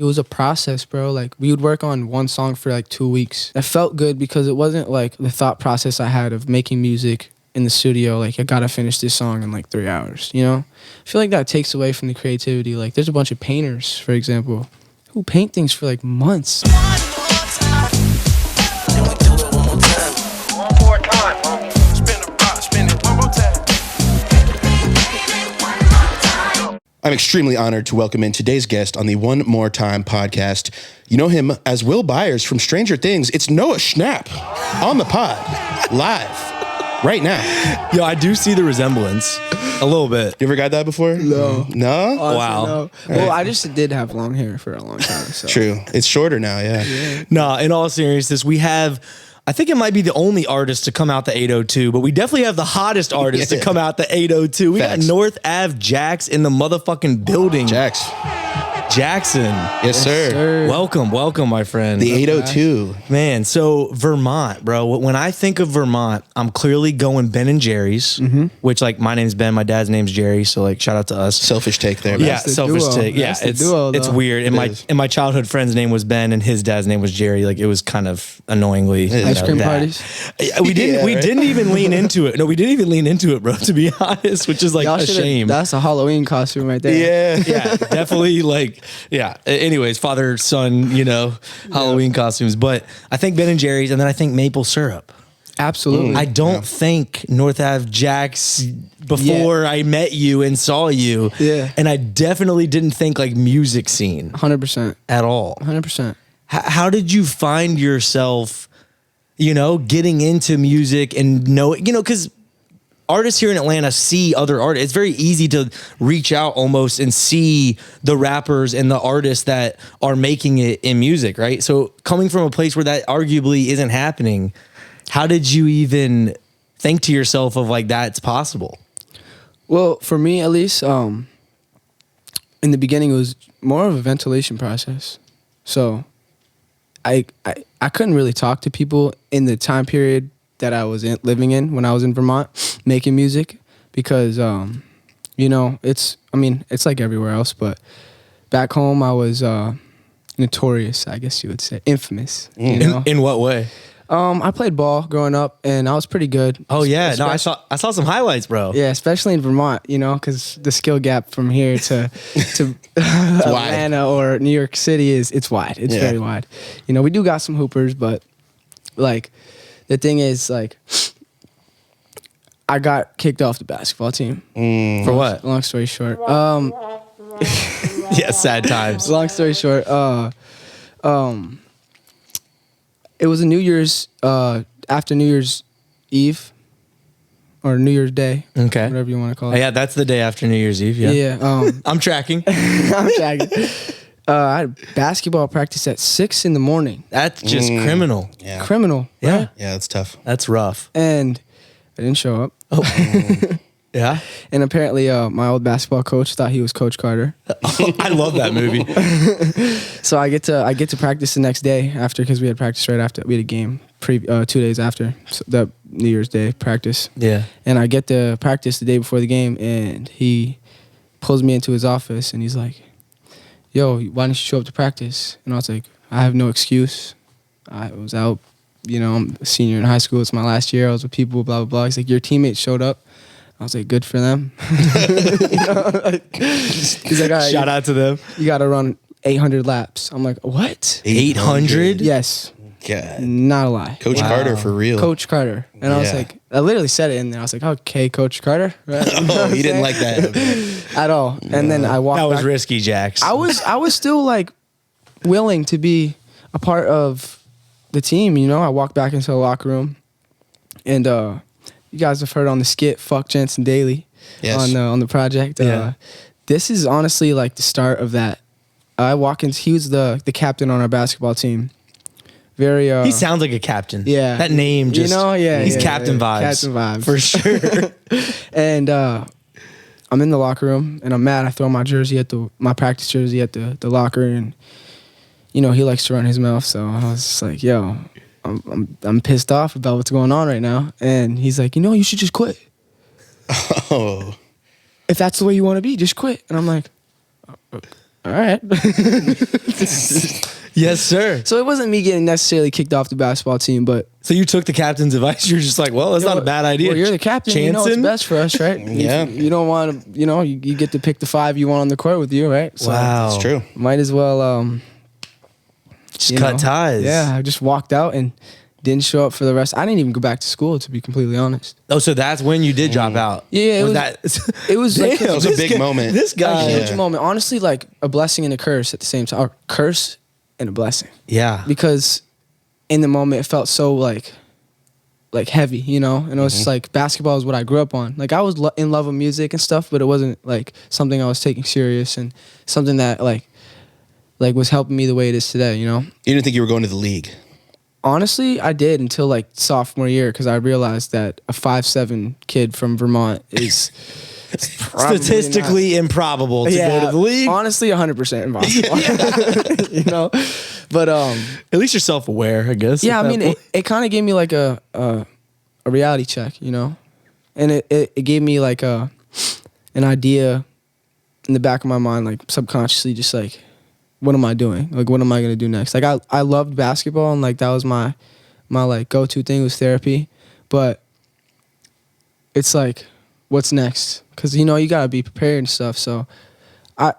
It was a process, bro. Like, we would work on one song for like 2 weeks. It felt good because it wasn't like the thought process I had of making music in the studio. Like, I gotta finish this song in like 3 hours, you know? I feel like that takes away from the creativity. Like, there's a bunch of painters, for example, who paint things for like months. I'm extremely honored to welcome in today's guest on the One More Time podcast. You know him as Will Byers from Stranger Things. It's Noah Schnapp on the pod, live, right now. Yo, I do see the resemblance a little bit. You ever got that before? No. No? Honestly, Wow. no. Well, I just did have long hair for a long time. So. True. It's shorter now, yeah. Nah, in all seriousness, we have, I think it might be the only artist to come out the 802, but we definitely have the hottest artist to come out the 802. We Facts. got North Ave Jax in the motherfucking building. Jax. Jackson. Yes, sir. Welcome, my friend. The 802. Man, so Vermont, bro. When I think of Vermont, I'm clearly going Ben and Jerry's, which, like, my name's Ben, my dad's name's Jerry, so, like, shout out to us. Selfish take there. Yeah, That's the selfish duo. take. Yeah, That's the it's duo, it's though. weird. And my childhood friend's name was Ben, and his dad's name was Jerry. Like, it was kind of annoyingly Ice cream that. parties. We didn't. Yeah, we right? didn't even lean into it. No, we didn't even lean into it, bro. To be honest, which is like Y'all a should've- shame. That's a Halloween costume right there. Yeah. Yeah, definitely. Like, yeah. Anyways, father son, Halloween costumes. But I think Ben and Jerry's, and then I think maple syrup. Absolutely. I don't think North Ave Jax before I met you and saw you. Yeah. And I definitely didn't think like music scene 100%. at all. 100%. How did you find yourself, getting into music and because artists here in Atlanta see other artists. It's very easy to reach out almost and see the rappers and the artists that are making it in music, right? So coming from a place where that arguably isn't happening, how did you even think to yourself of like that's possible? Well, for me at least, in the beginning it was more of a ventilation process. So I couldn't really talk to people in the time period that I was living in when I was in Vermont making music because it's like everywhere else, but back home I was notorious, I guess you would say, infamous. In what way? I played ball growing up and I was pretty good. Oh yeah, no, I saw some highlights, bro. Yeah, especially in Vermont, because the skill gap from here to Atlanta or New York City it's wide. It's very wide. We do got some hoopers, but like the thing is, like, I got kicked off the basketball team. For what? Long story short. Yeah, sad times. Long story short. It was a New Year's after New Year's Eve or New Year's Day. Okay. Whatever you want to call it. Yeah, that's the day after New Year's Eve. Yeah. Yeah. I'm tracking. I'm tagging. I had basketball practice at 6 a.m. That's just criminal. Yeah. Criminal. Yeah. Right? Yeah, that's tough. That's rough. And I didn't show up. Yeah. And apparently my old basketball coach thought he was Coach Carter. I love that movie. So I get to practice the next day after, because we had practice right after. We had a game 2 days after the New Year's Day practice. Yeah. And I get to practice the day before the game, and he pulls me into his office, and he's like, yo, why didn't you show up to practice? And I was like, I have no excuse. I was out, I'm a senior in high school. It's my last year. I was with people, blah, blah, blah. He's like, your teammates showed up. I was like, good for them. He's like, all right, Shout out to them. you got to run 800 laps. I'm like, what? 800? Yes. God. Not a lie. Coach Carter for real. Coach Carter. And I was like, I literally said it in there. I was like, okay, Coach Carter. Right? Oh, he didn't like that. At all. And then I walked That was back. risky, Jax. I was still like willing to be a part of the team, I walked back into the locker room, and you guys have heard on the skit "Fuck Jensen Daily" Yes. on the project. Yeah. This is honestly like the start of that. I walk in. He was the captain on our basketball team. Very. He sounds like a captain. Yeah. That name just. He's yeah, captain vibes. Captain vibes For sure. And I'm in the locker room and I'm mad. I throw my practice jersey at the locker, and he likes to run his mouth. So I was just like, yo, I'm pissed off about what's going on right now. And he's like, you should just quit. Oh. If that's the way you want to be, just quit. And I'm like, all right. Yes, sir. So it wasn't me getting necessarily kicked off the basketball team, but So you took the captain's advice. You're just like, well, that's not a bad idea. Well, you're the captain. You know what's Chanson? best for us, right? Yeah. You don't want to, you get to pick the 5 you want on the court with you, right? So Wow. It's true. might as well Just cut ties. Yeah, I just walked out and didn't show up for the rest. I didn't even go back to school, to be completely honest. Oh, so that's when you did drop out. Yeah, it was like It was a big moment. This guy. a huge moment. Honestly, like a blessing and a curse at the same time. Or curse and a blessing. Yeah. Because in the moment it felt so like heavy, and it was just like basketball is what I grew up on. Like I was in love with music and stuff, but it wasn't like something I was taking serious and something that like was helping me the way it is today. You didn't think you were going to the league? Honestly, I did until like sophomore year because I realized that a 5'7" kid from Vermont is probably Statistically improbable to go to the league. Honestly, 100% impossible. But At least you're self-aware, I guess. yeah, at I that mean, point. it kind of gave me like a reality check, and it gave me like an idea in the back of my mind, like subconsciously, just like, what am I doing? Like, what am I gonna do next? Like, I loved basketball, and like that was my like go-to thing was therapy, but it's like, what's next? Because you gotta be prepared and stuff. So,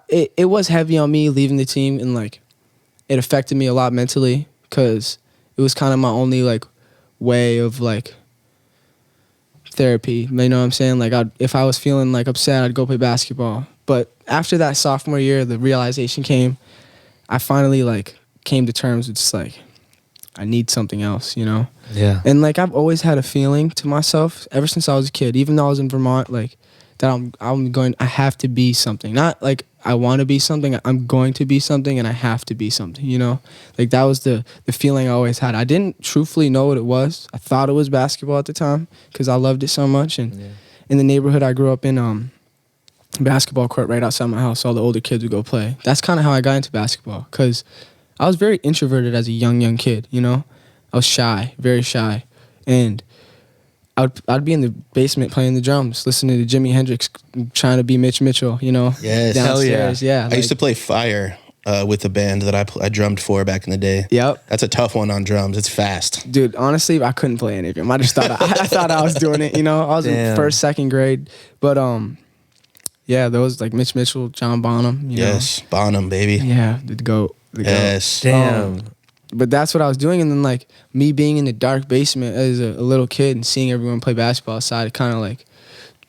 it was heavy on me leaving the team, and like, it affected me a lot mentally because it was kind of my only like way of like therapy. You know what I'm saying? Like, if I was feeling like upset, I'd go play basketball. But after that sophomore year, the realization came. I finally like came to terms with just like, I need something else, Yeah. And like I've always had a feeling to myself ever since I was a kid, even though I was in Vermont, like that I have to be something. Not like I want to be something, I'm going to be something and I have to be something, Like that was the feeling I always had. I didn't truthfully know what it was. I thought it was basketball at the time because I loved it so much. And in the neighborhood I grew up in, basketball court right outside my house, all the older kids would go play. That's kind of how I got into basketball because I was very introverted as a young kid, I was shy, very shy. And I'd be in the basement playing the drums, listening to Jimi Hendrix, trying to be Mitch Mitchell, Yes. downstairs. Hell Yeah. I used to play Fire with a band that I drummed for back in the day. Yep. That's a tough one on drums. It's fast. Dude, honestly, I couldn't play any of them. I just thought I thought I was doing it, I was Damn. in first, second grade. But yeah, those like Mitch Mitchell, John Bonham, Yes. Bonham, baby. Yeah, the GOAT. Yes. Damn. But that's what I was doing, and then like me being in the dark basement as a little kid and seeing everyone play basketball outside, it kind of like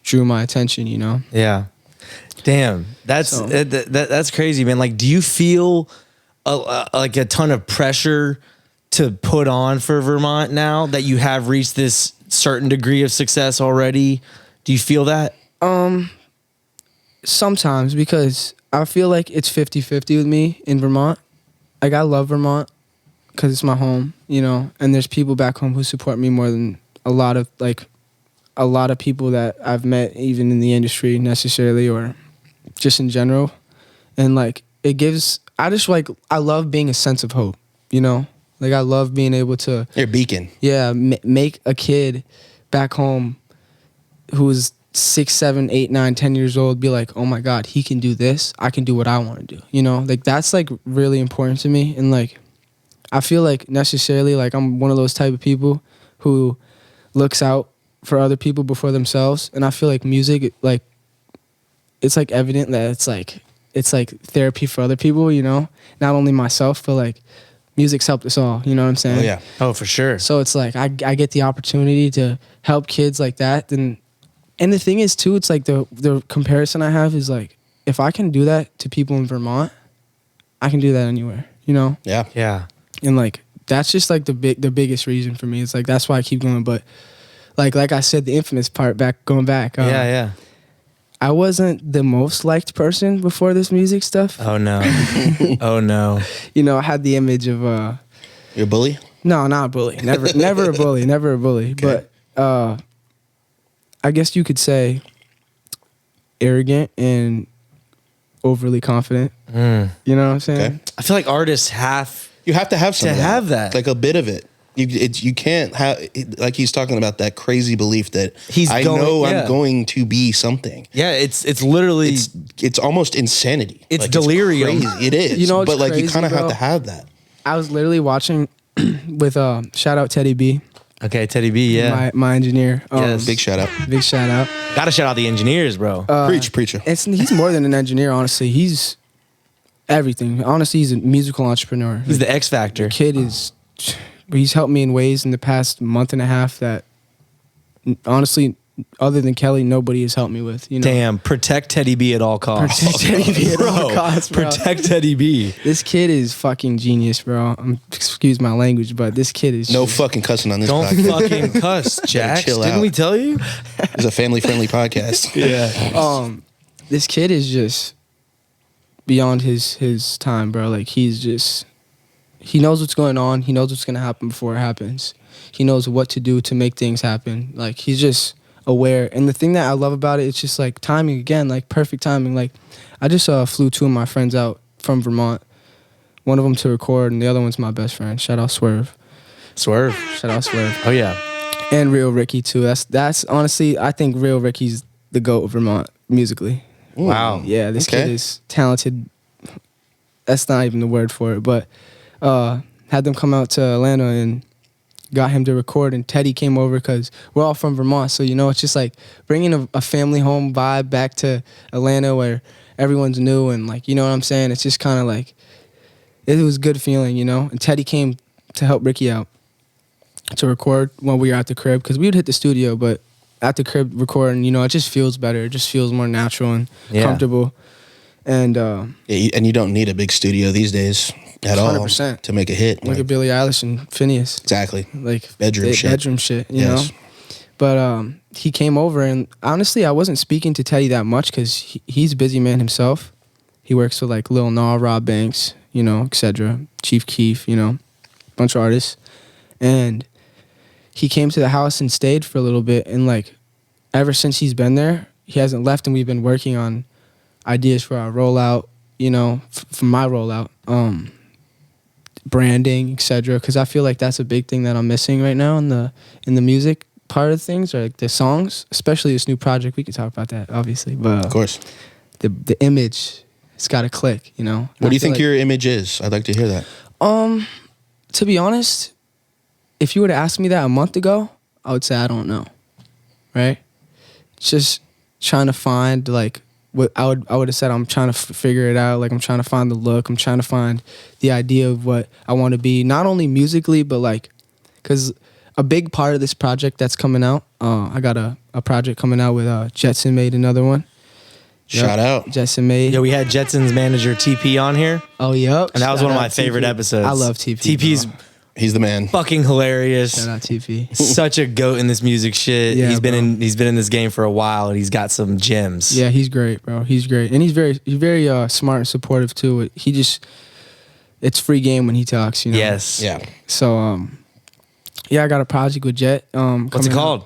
drew my attention, Yeah. Damn. That's So- that's crazy, man. Like, do you feel like a ton of pressure to put on for Vermont now that you have reached this certain degree of success already? Do you feel that? Sometimes, because I feel like it's 50-50 with me in Vermont. Like I love Vermont because it's my home, and there's people back home who support me more than a lot of people that I've met even in the industry necessarily or just in general. And like I love being a sense of hope, Like I love being able to You're a beacon. make a kid back home who's 6, 7, 8, 9, 10 years old be like, oh my God, he can do this. I can do what I want to do. Like that's like really important to me. And like, I feel like necessarily like I'm one of those type of people who looks out for other people before themselves. And I feel like music, like it's like evident that it's like therapy for other people, not only myself, but like music's helped us all. You know what I'm saying? Oh, yeah. Oh, for sure. So it's like I get the opportunity to help kids like that. And the thing is too, it's like the comparison I have is like if I can do that to people in Vermont, I can do that anywhere, Yeah. Yeah. And like that's just like the biggest reason for me. It's like that's why I keep going. But like I said, the infamous part going back. Yeah. I wasn't the most liked person before this music stuff. Oh no. Oh no. I had the image of You're a bully? no, not a bully. Never a bully. Never a bully. Okay. But I guess you could say arrogant and overly confident. You know what I'm saying? Okay. I feel like artists have You have to have some to of have that. Like a bit of it. You can't have, like he's talking about, that crazy belief that I'm going to be something. Yeah, it's literally it's almost insanity. It's delirium. It's crazy. It is. You know, but like crazy, you kind of have bro? to have that. I was literally watching with shout out Teddy B, Okay, Teddy B, yeah. my engineer. Yes. Big shout out. Big shout out. Gotta shout out the engineers, bro. Preacher. He's more than an engineer, honestly. He's everything. Honestly, he's a musical entrepreneur. He's the X Factor. Kid is, he's helped me in ways in the past month and a half that, honestly, other than Kelly, nobody has helped me with. You know, Damn, protect Teddy B at all costs. Protect Teddy B at all costs, bro. Protect Teddy B. This kid is fucking genius, bro. Excuse my language, but this kid is No just, fucking cussing on this Don't podcast. fucking cuss, Jax. chill Didn't out. we tell you? It's a family-friendly podcast. Yeah. This kid is just beyond his time, bro. Like he knows what's going on. He knows what's gonna happen before it happens. He knows what to do to make things happen. Like he's just aware. And the thing that I love about it, it's just like timing again, like perfect timing. Like I just flew two of my friends out from Vermont. One of them to record, and the other one's my best friend. Shout out Swerve. Swerve. Shout out Swerve. Oh yeah. And Real Ricky too. That's honestly, I think Real Ricky's the GOAT of Vermont musically. Wow. Yeah, this kid is talented. That's not even the word for it, but had them come out to Atlanta and got him to record, and Teddy came over because we're all from Vermont, so you know it's just like bringing a family home vibe back to Atlanta where everyone's new, and like, you know what I'm saying, it's just kind of like it was a good feeling, you know. And Teddy came to help Ricky out to record when we were at the crib, because we would hit the studio, but at the crib recording, you know, it just feels better, it just feels more natural and comfortable. And and you don't need a big studio these days at 100%. all to make a hit. Look at Billie Eilish and Phineas. Exactly. Like Bedroom shit. You know. But he came over, and honestly, I wasn't speaking to Teddy that much because he's a busy man himself. He works with like Lil Nas, Rob Banks, you know, etc. Chief Keef, you know, bunch of artists. And he came to the house and stayed for a little bit, and like ever since he's been there, he hasn't left, and we've been working on ideas for our rollout, you know, for my rollout, branding, etc. Because I feel like that's a big thing that I'm missing right now in the music part of things, or like the songs, especially this new project. We could talk about that, obviously, but Of course. the image, it's got to click, you know. What do you think your image is? I'd like to hear that. To be honest, if you were to ask me that a month ago, I would say I don't know. Right? Just trying to find like what I would have said. I'm trying to figure it out. Like I'm trying to find the look. I'm trying to find the idea of what I want to be, not only musically, but like, because a big part of this project that's coming out, I got a project coming out with Jetsonmade, another one. Shout out. Jetsonmade. Yeah, we had Jetson's manager TP on here, Oh, yep. and that was Shout one of out my favorite TP. episodes. I love TP. TP's bro. He's the man. fucking hilarious. Shout out TP. Such a goat in this music shit. Yeah, he's been bro. he's been in this game for a while, and he's got some gems. Yeah, he's great, bro. He's great, and he's very smart and supportive too. It's free game when he talks, you know. Yes. Yeah. So yeah, I got a project with Jet. What's it called?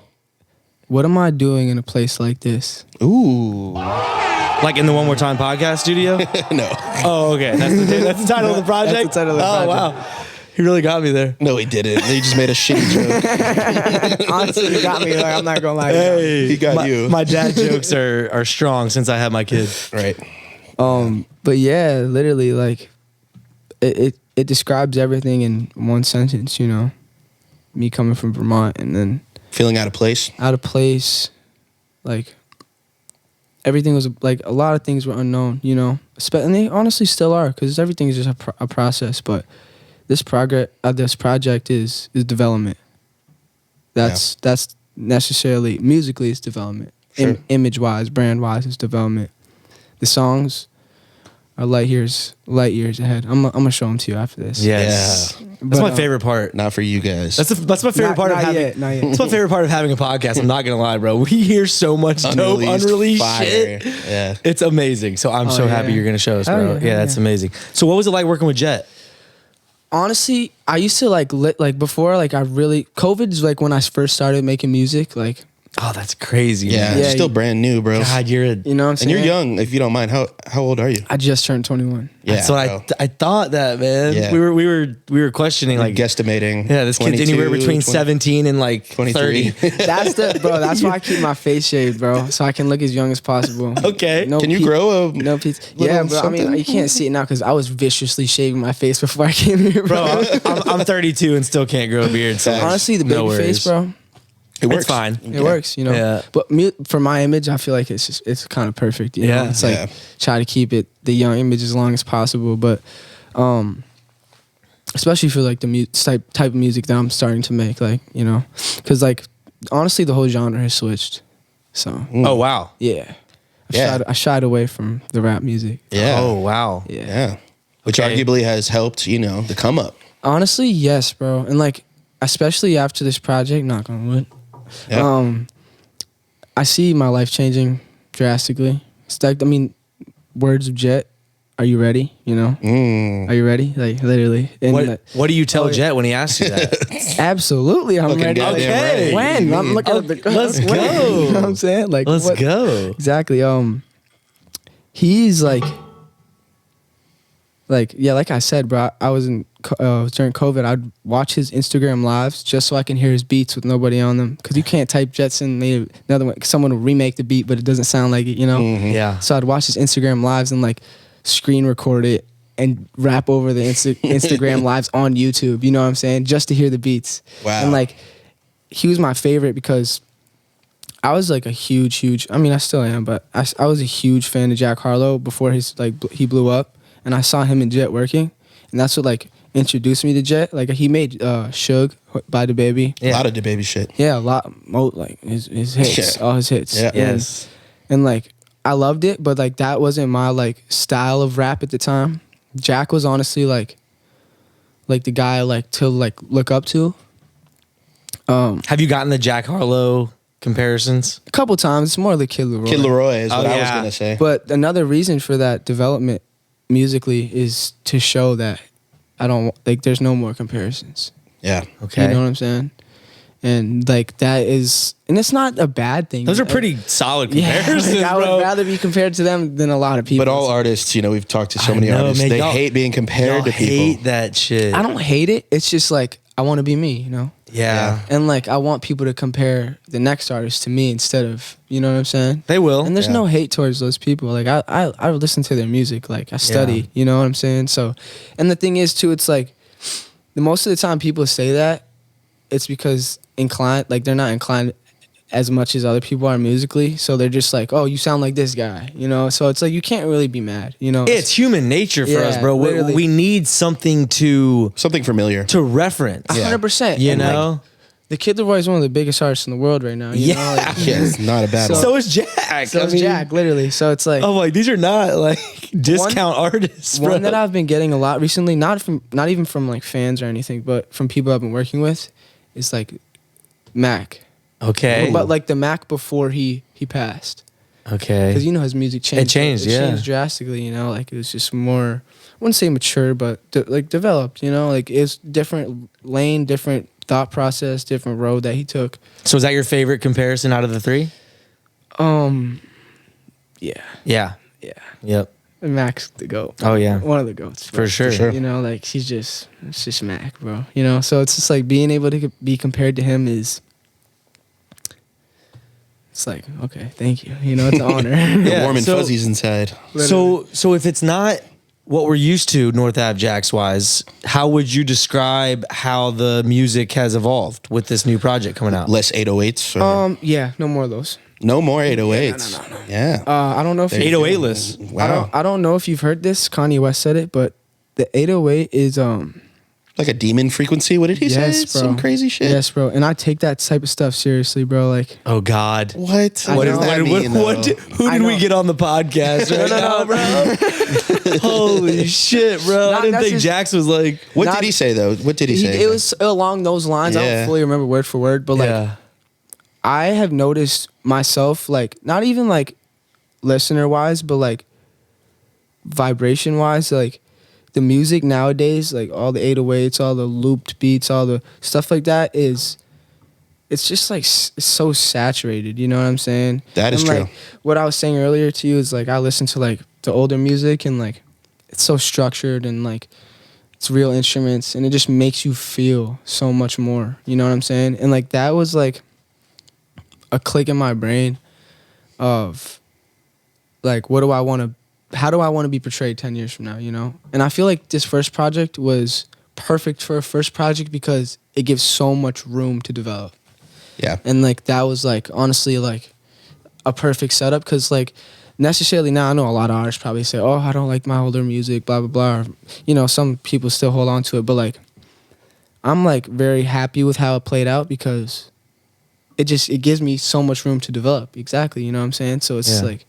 What am I doing in a place like this? Ooh. Like in the One More Time podcast studio? No. Oh, okay. That's the title of the project? That's the title of the Oh, project. wow. He really got me there. No, he didn't. He just made a shitty joke. Honestly, you got me. Like, I'm not gonna lie. He got you. My dad jokes are strong since I had my kid. Right. But yeah, literally, like, it describes everything in one sentence. You know, me coming from Vermont and then Feeling out of place. out of place, like. Everything was like a lot of things were unknown, you know, and they honestly still are, because everything is just a process. But this project is development. That's necessarily musically it's development. Sure. Image wise, brand wise, it's development. The songs are light years ahead. I'm gonna show them to you after this. Yes. Yeah. That's my favorite part. Not for you guys. That's my favorite part of having. Not yet. That's my favorite part of having a podcast. I'm not gonna lie, bro. We hear so much dope unreleased fire. shit. Yeah. It's amazing. So I'm so happy yeah. you're gonna show us, Oh, bro. yeah, Yeah, that's yeah. amazing. So what was it like working with Jet? Honestly, I used to like before, like I really, COVID is like when I first started making music. Like Oh, that's crazy. Yeah, man. it's Yeah, still you- brand new, bro. God, you're a. You know what I'm And saying? you're young, if you don't mind. How old are you? I just turned 21. Yeah, That's what bro. I thought that, man. Yeah. We were questioning like guesstimating. yeah, this kid's anywhere 22, between 20 17 and like 23. 30. That's why I keep my face shaved, bro, so I can look as young as possible. Okay. Can you pe- grow a No pizza. little Yeah, bro. I mean, something? you can't see it now because I was viciously shaving my face before I came here, bro. Bro, I'm 32 and still can't grow a beard. So Honestly, the no baby worries. face, bro, It works. It's fine. it works, you know. Yeah. But for my image, I feel like it's kind of perfect. You know? Yeah. It's like Yeah. try to keep the young image as long as possible, but especially for like the type of music that I'm starting to make, like, you know, because like honestly, the whole genre has switched. So Oh wow. yeah, Yeah. I shied away from the rap music. Yeah. Oh wow. Yeah. Yeah. Which Okay. arguably has helped, the come up. Honestly, yes, bro. And like, especially after this project, knock on wood, Yeah. I see my life changing drastically. It's like, I mean, words of Jet, are you ready? You know? Are you ready? Like, literally. And What do you tell Oh, yeah. Jet when he asks you that? absolutely, I'm Fucking ready. goddamn Okay. right. When? I'm looking at the let's when? go. You know what I'm saying? Like, Let's what- go. Exactly. He's like yeah, like I said, bro. I was during COVID. I'd watch his Instagram lives just so I can hear his beats with nobody on them. Because you can't type Jetson. Maybe another one. Someone will remake the beat, but it doesn't sound like it. You know. Yeah. So I'd watch his Instagram lives and like screen record it and rap over the Instagram lives on YouTube. You know what I'm saying? Just to hear the beats. Wow. And like, he was my favorite because I was like a huge. I mean, I still am, but I was a huge fan of Jack Harlow before he blew up, and I saw him and Jet working, and that's what like introduced me to Jet. Like he made Suge by the Baby. A lot of the baby shit. Yeah, a lot. Like his hits, Yeah. all his hits. Yeah. Yes. And like I loved it, but like that wasn't my like style of rap at the time. Jack was honestly like the guy like to like look up to. Have you gotten the Jack Harlow comparisons? A couple times. It's more like Kid Leroy. Kid Leroy is what Oh, I was yeah. going to say. But another reason for that development musically is to show that I don't like. There's no more comparisons. Yeah. Okay. You know what I'm saying? And like that is, and it's not a bad thing. Those are pretty solid Yeah, comparisons, like, I bro. would rather be compared to them than a lot of people. But all artists, we've talked to so I many know, artists. man, They y'all- hate being compared Y'all to people. hate that shit. I don't hate it. It's just like I want to be me, you know. Yeah. And like I want people to compare the next artist to me instead of, you know what I'm saying? They will. And there's Yeah. no hate towards those people. Like I listen to their music. Like I study. Yeah. You know what I'm saying? So, and the thing is too, it's like the most of the time people say that, it's because they're not inclined as much as other people are musically. So they're just like, oh, you sound like this guy, you know. So it's like you can't really be mad, you know. It's human nature for us, Yeah, bro. literally. We need something to Something familiar. reference. 100%. You And, like, know? the Kid Leroy is one of the biggest artists in the world right now. You know? Yeah. Like, Yeah, it's not a bad one. So is Jack. so I it's mean, Jack, literally. So it's like I'm like, these are not like discount artists, bro. one that I've been getting a lot recently, not even from like fans or anything, but from people I've been working with, is like Mac. Okay. But like the Mac before he passed. Okay. Because you know his music changed. changed, yeah. changed drastically. You know, like it was just more. I wouldn't say mature, but like developed. You know, like it's different lane, different thought process, different road that he took. So is that your favorite comparison out of the three? Yeah, Yeah. yeah. Yep. Mac's the goat. Oh yeah. One of the goats bro. For sure. sure. You know, like it's just Mac, bro. You know, so it's just like being able to be compared to him is. It's like, okay, thank you. You know, it's an honor. Yeah, Warm and so- fuzzies inside. So if it's not what we're used to North Ave Jax wise, how would you describe how the music has evolved with this new project coming out? Less 808s. Or Yeah, no more of those. no more 808s. No. Yeah. I don't know if 808-less. Wow. I don't know if you've heard this. Kanye West said it, but the 808 is Like a demon frequency? What did he say? yes, bro. Some crazy shit? Yes, bro. And I take that type of stuff seriously, bro. Like Oh God. What? I What know. does that mean, though? Who I did we know. get on the podcast right now, bro? Holy shit, bro. Nah, I didn't that's think just- Jax was like, What Not- did he say, though? What did he say? it was along those lines. I Yeah. don't fully remember word for word, but like yeah. I have noticed myself, like not even like listener wise, but like vibration wise, like the music nowadays, like all the 808s, all the looped beats, all the stuff like that is it's just like it's so saturated. You know what I'm saying? That is And, true. like, what I was saying earlier to you is like I listen to like the older music and like it's so structured and like it's real instruments and it just makes you feel so much more. You know what I'm saying? And like that was like a click in my brain of like how do I want to be portrayed 10 years from now, you know? And I feel like this first project was perfect for a first project because it gives so much room to develop. Yeah. And like that was like honestly like a perfect setup because like necessarily now I know a lot of artists probably say, oh, I don't like my older music, blah, blah, blah. Or, you know, some people still hold on to it, but like I'm like very happy with how it played out because it gives me so much room to develop. Exactly. You know what I'm saying? So it's like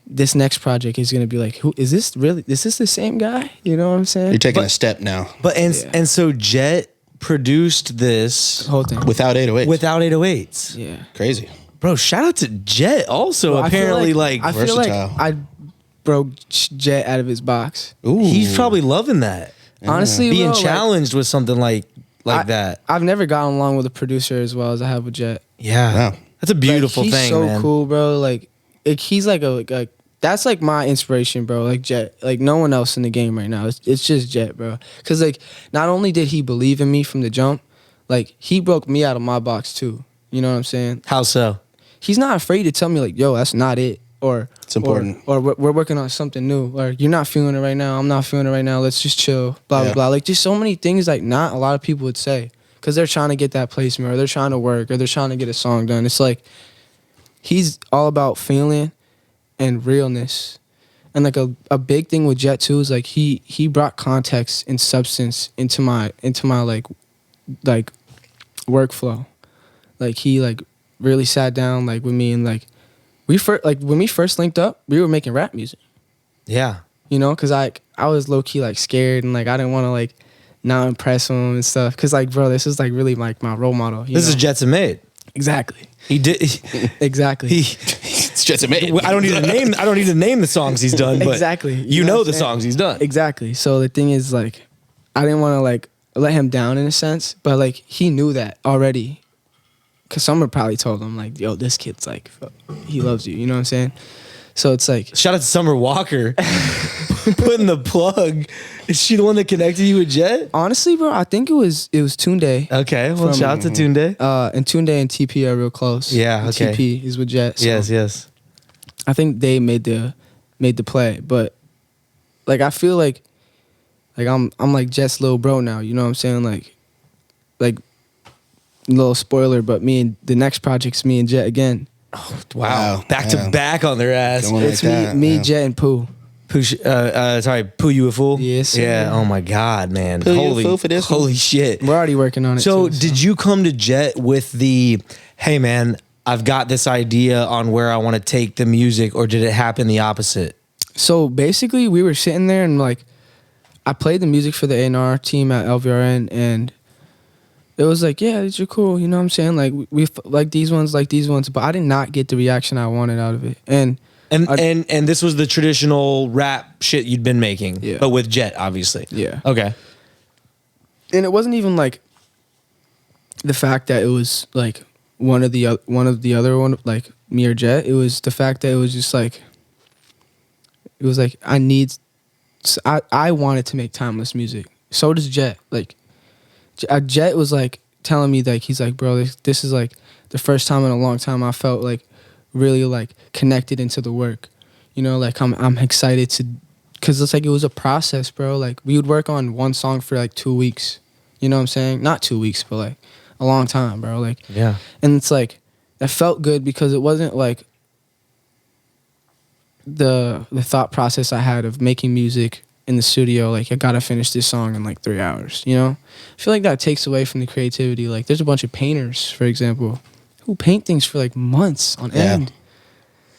this next project is going to be like, who is this really? Is this the same guy? You know what I'm saying? You're taking a step now. But and so Jet produced this The whole thing. Without 808s. without 808s. Yeah. Crazy. Bro, shout out to Jet also. Bro, I feel apparently like I feel like versatile. I broke Jet out of his box. Ooh. he's probably loving that. Honestly, Being bro, like, challenged with something like that. I've never gotten along with a producer as well as I have with Jet. Yeah. Wow. That's a beautiful Like, he's thing, so man. cool, bro. Like he's like a that's like my inspiration, bro. Like Jet, like no one else in the game right now. It's just Jet, bro. Cause like not only did he believe in me from the jump, like he broke me out of my box too. You know what I'm saying? How so? He's not afraid to tell me like, yo, that's not it, or It's important. or we're working on something new, or you're not feeling it right now. I'm not feeling it right now. Let's just chill. Blah Yeah. blah blah. Like just so many things like not a lot of people would say because they're trying to get that placement or they're trying to work or they're trying to get a song done. It's like he's all about feeling and realness. And like a big thing with Jet too is like he brought context and substance into my like workflow. Like he like really sat down like with me and like when we first linked up, we were making rap music. Yeah. You know, cuz I was low key like scared and like I didn't want to like not impress him and stuff cuz like bro, this is like really like my role model, you This know? is Jetsonmade. Exactly. He did Exactly. It's Jetsonmade. I don't need to name the songs he's done, but Exactly. You know know what the I'm saying? songs he's done. Exactly. So the thing is, like, I didn't want to like let him down in a sense, but like he knew that already. Cause someone probably told him like, "Yo, this kid's like, he loves you." You know what I'm saying? So it's like, Shout out to Summer Walker putting the plug. Is she the one that connected you with Jet? honestly, bro, I think it was Tunde. Okay, well, From- shout out to Tunde. And Tunde and TP are real close. Yeah, And okay. TP is with Jet. So Yes. I think they made the play, but like I feel like I'm like Jet's little bro now. You know what I'm saying? Like little spoiler, but the next project's me and Jet again. Wow. Back Yeah. to back on their ass. Going It's like that, me, yeah. Jet, and Pooh. Pooh, you a fool? Yes, sir. Yeah. Oh my God, man. Pooh, you a fool for this one? Holy shit. We're already working on it. So too, did you come to Jet with the, hey man, I've got this idea on where I want to take the music, or did it happen the opposite? So basically, we were sitting there and like, I played the music for the A&R team at LVRN, and it was like, yeah, these are cool. You know what I'm saying? Like we like these ones, but I did not get the reaction I wanted out of it. And this was the traditional rap shit you'd been making, Yeah. but with Jet, obviously. yeah, Okay. and it wasn't even like the fact that it was like one of the other one, like me or Jet. It was the fact that it was just like, it was like I wanted to make timeless music. So does Jet. Like Jet was like telling me like, he's like, bro, this is like the first time in a long time I felt like really like connected into the work. You know, like I'm excited to, cause it's like it was a process, bro. Like we would work on one song for like 2 weeks. You know what I'm saying? Not 2 weeks, but like a long time, bro. Like, Yeah. and it's like that felt good because it wasn't like the thought process I had of making music in the studio. Like I gotta finish this song in like 3 hours. You know, I feel like that takes away from the creativity. Like there's a bunch of painters, for example, who paint things for like months on Yeah. end.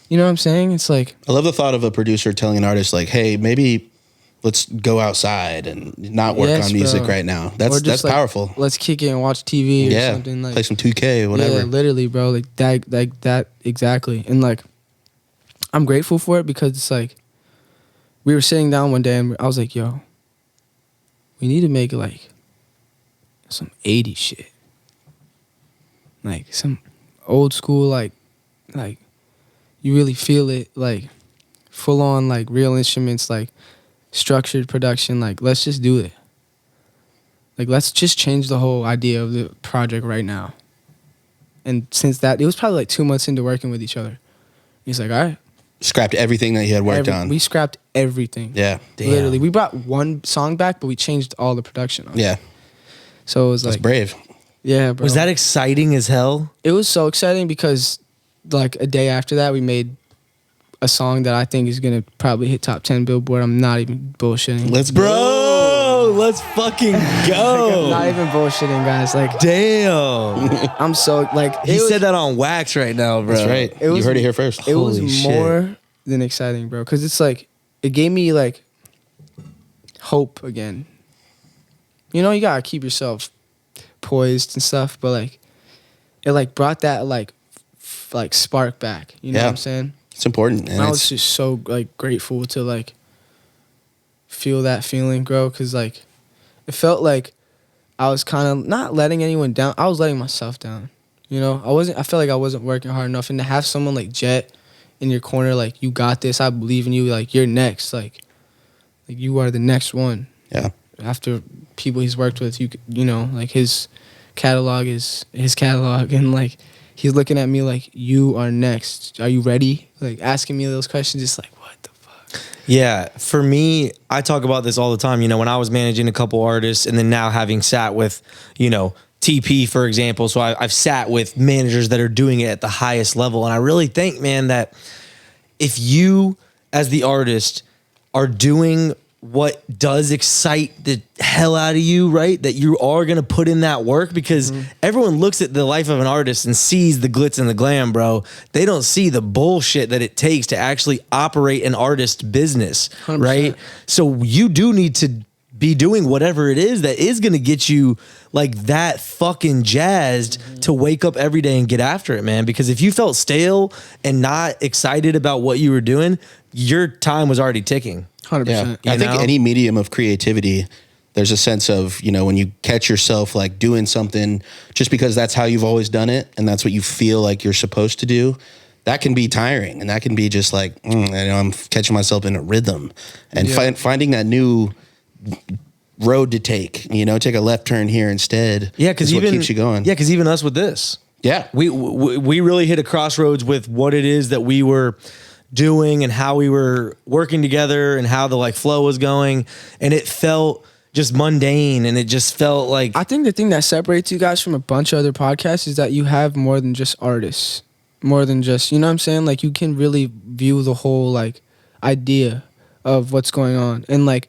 You know what I'm saying? It's like, I love the thought of a producer telling an artist like, "Hey, maybe let's go outside and not work Yes, on music bro. right now." or That's just, like, powerful. Let's kick it and watch TV or Yeah, something. Like play some 2K or whatever. Yeah, literally, bro. Like that exactly. And like, I'm grateful for it because it's like, we were sitting down one day and I was like, yo, we need to make like some 80s shit. like some old school, like you really feel it, like full on, like real instruments, like structured production. Like, let's just do it. Like, let's just change the whole idea of the project right now. And since that, it was probably like 2 months into working with each other. He's like, all right. Scrapped everything that he had worked on. We scrapped everything. Yeah. Damn. Literally. We brought one song back, but we changed all the production on it. Yeah. So it was That's like, brave. yeah, bro. Was that exciting as hell? It was so exciting because like a day after that, we made a song that I think is going to probably hit top 10 Billboard. I'm not even bullshitting. Let's Bro, let's fucking I'm go. not even bullshitting, guys. Like, Damn. I'm so, like, He said that on wax right now, bro. That's right. It was- You heard it here first. it was Holy shit. more than exciting, bro. Because it's like, it gave me like hope again. You know, you got to keep yourself poised and stuff, but like, it like brought that like spark back. You know Yeah. what I'm saying? It's important. And And I was it's, just so like grateful to like feel that feeling, bro, because like it felt like I was kind of not letting anyone down. I was letting myself down. You know, I felt like I wasn't working hard enough, and to have someone like Jet in your corner, like, you got this, I believe in you, like, you're next, like you are the next one. yeah. After people he's worked with, you know, like his catalog is his catalog, and like he's looking at me like, you are next. Are you ready? Like asking me those questions, just like, what the fuck? Yeah, for me, I talk about this all the time. You know, when I was managing a couple artists, and then now having sat with, you know, TP, for example. So I've sat with managers that are doing it at the highest level. And I really think, man, that if you, as the artist, are doing what does excite the hell out of you, right? That you are going to put in that work, because everyone looks at the life of an artist and sees the glitz and the glam, bro. They don't see the bullshit that it takes to actually operate an artist business, 100%. right? So you do need to be doing whatever it is that is going to get you like that fucking jazzed to wake up every day and get after it, man. Because if you felt stale and not excited about what you were doing, your time was already ticking. 100%. Yeah. I think know? any medium of creativity, there's a sense of, you know, when you catch yourself like doing something just because that's how you've always done it and that's what you feel like you're supposed to do, that can be tiring, and that can be just like, you know, I'm catching myself in a rhythm and finding that new road to take, you know, take a left turn here instead. Yeah, because what keeps you going. Yeah, because even us with this, Yeah. we really hit a crossroads with what it is that we were doing and how we were working together and how the like flow was going, and it felt just mundane, and it just felt like, I think the thing that separates you guys from a bunch of other podcasts is that you have more than just artists, more than just, you know what I'm saying? Like, you can really view the whole like idea of what's going on. And like,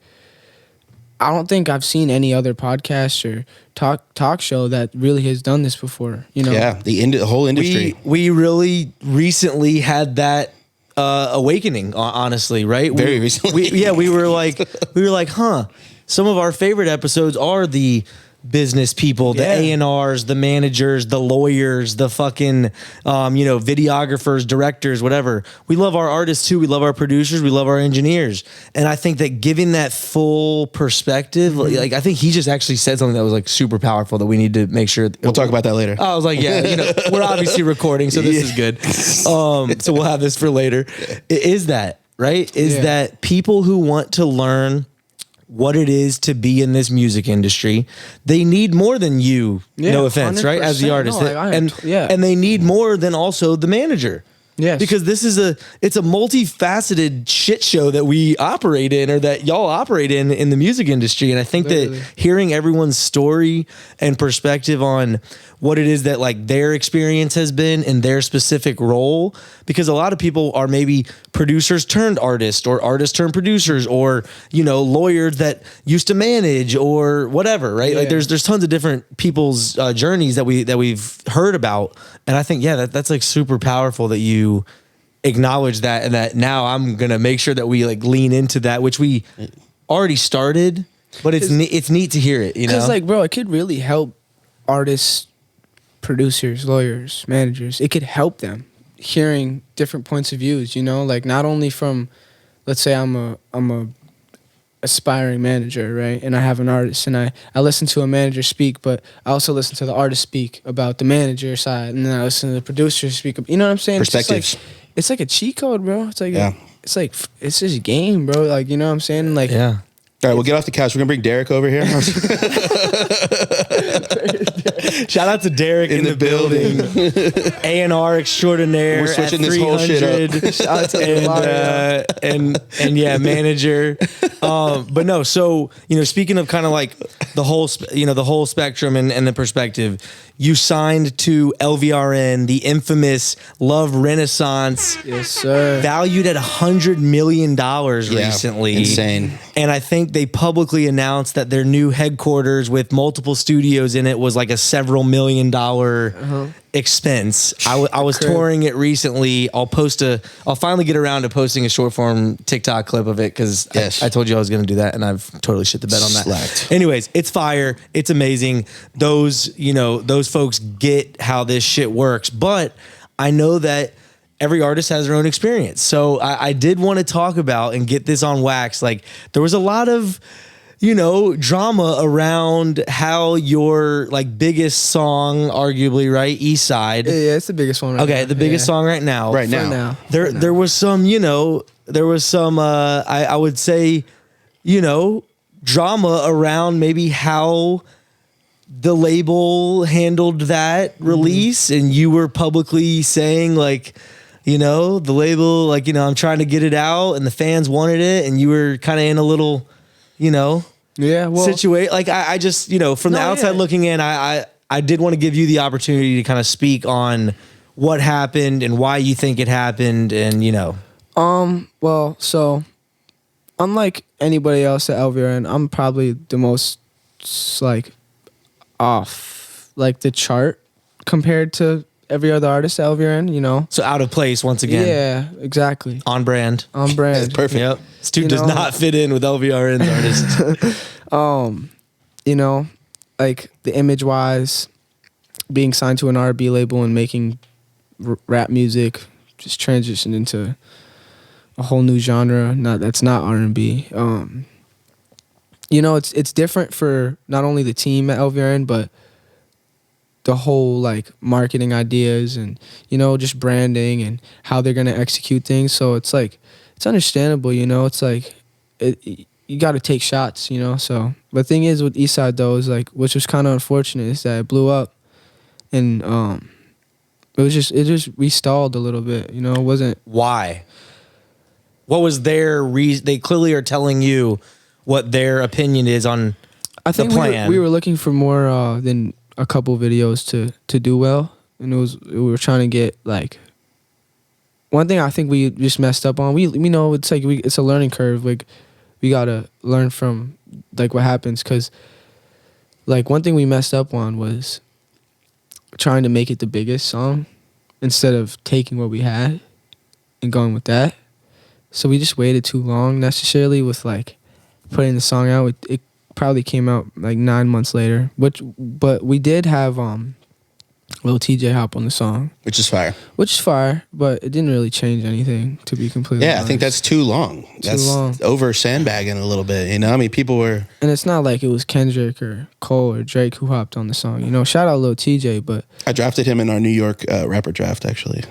I don't think I've seen any other podcast or talk show that really has done this before, you know? Yeah. The whole industry. we really recently had that awakening, honestly, right? Very recently. We were like, huh, some of our favorite episodes are the business people, the Yeah. A&Rs, the managers, the lawyers, the fucking, you know, videographers, directors, whatever. We love our artists too. We love our producers. We love our engineers. And I think that giving that full perspective, like, I think he just actually said something that was like super powerful that we need to make sure. We'll talk about that later. I was like, yeah, you know, we're obviously recording, so this is good. So we'll have this for later. Is that right? Is Yeah. that people who want to learn what it is to be in this music industry, they need more than you. Yeah, no offense, right? As the 100%. artist, No, like, and they need more than also the manager. Yes. Because this is it's a multifaceted shit show that we operate in, or that y'all operate in the music industry. And I think Literally. that hearing everyone's story and perspective on what it is that like their experience has been in their specific role, because a lot of people are maybe producers turned artists, or artists turned producers, or, you know, lawyers that used to manage, or whatever, right? Like Yeah. there's tons of different people's journeys that we've heard about. And I think, yeah, that's like super powerful that you acknowledge that, and that now I'm going to make sure that we like lean into that, which we already started, but it's neat to hear it, you know? Because, like, bro, it could really help artists, producers, lawyers, managers. It could help them hearing different points of views, you know? Like, not only from, let's say I'm a aspiring manager, right? And I have an artist, and I listen to a manager speak, but I also listen to the artist speak about the manager side, and then I listen to the producer speak. You know what I'm saying? Perspectives. It's like a cheat code, bro. It's like Yeah. it's just a game, bro. Like, you know what I'm saying? Like, Yeah. All right, we'll get off the couch. We're gonna bring Derek over here. Shout out to Derek in the building. A&R extraordinaire. We're switching at this whole shit up. 300. Shout out to and yeah, manager. But no, so speaking of kind of like the whole spectrum and the perspective, you signed to LVRN, the infamous Love Renaissance, yes, sir. valued at $100 million recently. Insane. And I think they publicly announced that their new headquarters with multiple studios in it was like a several $1 million expense. I was touring it recently. I'll finally get around to posting a short form TikTok clip of it because Yes. I told you I was going to do that, and I've totally shit the bed on that. Slacked. Anyways, it's fire. It's amazing. Those folks get how this shit works, but I know that every artist has their own experience. So I did want to talk about and get this on wax. Like, there was a lot of, drama around how your like biggest song, arguably, right? East Side. Yeah, it's the biggest one right now. Okay, the biggest song right now. Right For now. There was some, I would say, drama around maybe how the label handled that release, and you were publicly saying like, the label, like, I'm trying to get it out and the fans wanted it, and you were kind of in a little, Yeah, well, situation. Like I just, from the outside looking in, I did want to give you the opportunity to kind of speak on what happened and why you think it happened, and well, so unlike anybody else at LVRN, I'm probably the most like off like the chart compared to every other artist at LVRN, So out of place once again. Yeah, exactly. On brand. On brand. That's perfect. Yep. This dude does not fit in with LVRN's artists. Like the image wise, being signed to an R&B label and making rap music just transitioned into a whole new genre. That's not R&B. It's different for not only the team at LVRN, but the whole like marketing ideas and just branding and how they're gonna execute things. So it's like it's understandable. It's like you got to take shots. So the thing is with Eastside though is like, which was kind of unfortunate, is that it blew up and it just we stalled a little bit. It wasn't. Why? What was their reason? They clearly are telling you what their opinion is on I think the plan. we were looking for more than a couple videos to do well, and we were trying to get like one thing I think we just messed up on. We know it's like it's a learning curve. Like we gotta learn from like what happens, because like one thing we messed up on was trying to make it the biggest song instead of taking what we had and going with that. So we just waited too long necessarily with like putting the song out. It probably came out like 9 months later, but we did have Lil TJ hop on the song, Which is fire. but it didn't really change anything, to be completely honest. I think that's too long. That's long. over sandbagging a little bit. I mean, people were. And it's not like it was Kendrick or Cole or Drake who hopped on the song. Shout out Lil TJ, but I drafted him in our New York rapper draft, actually.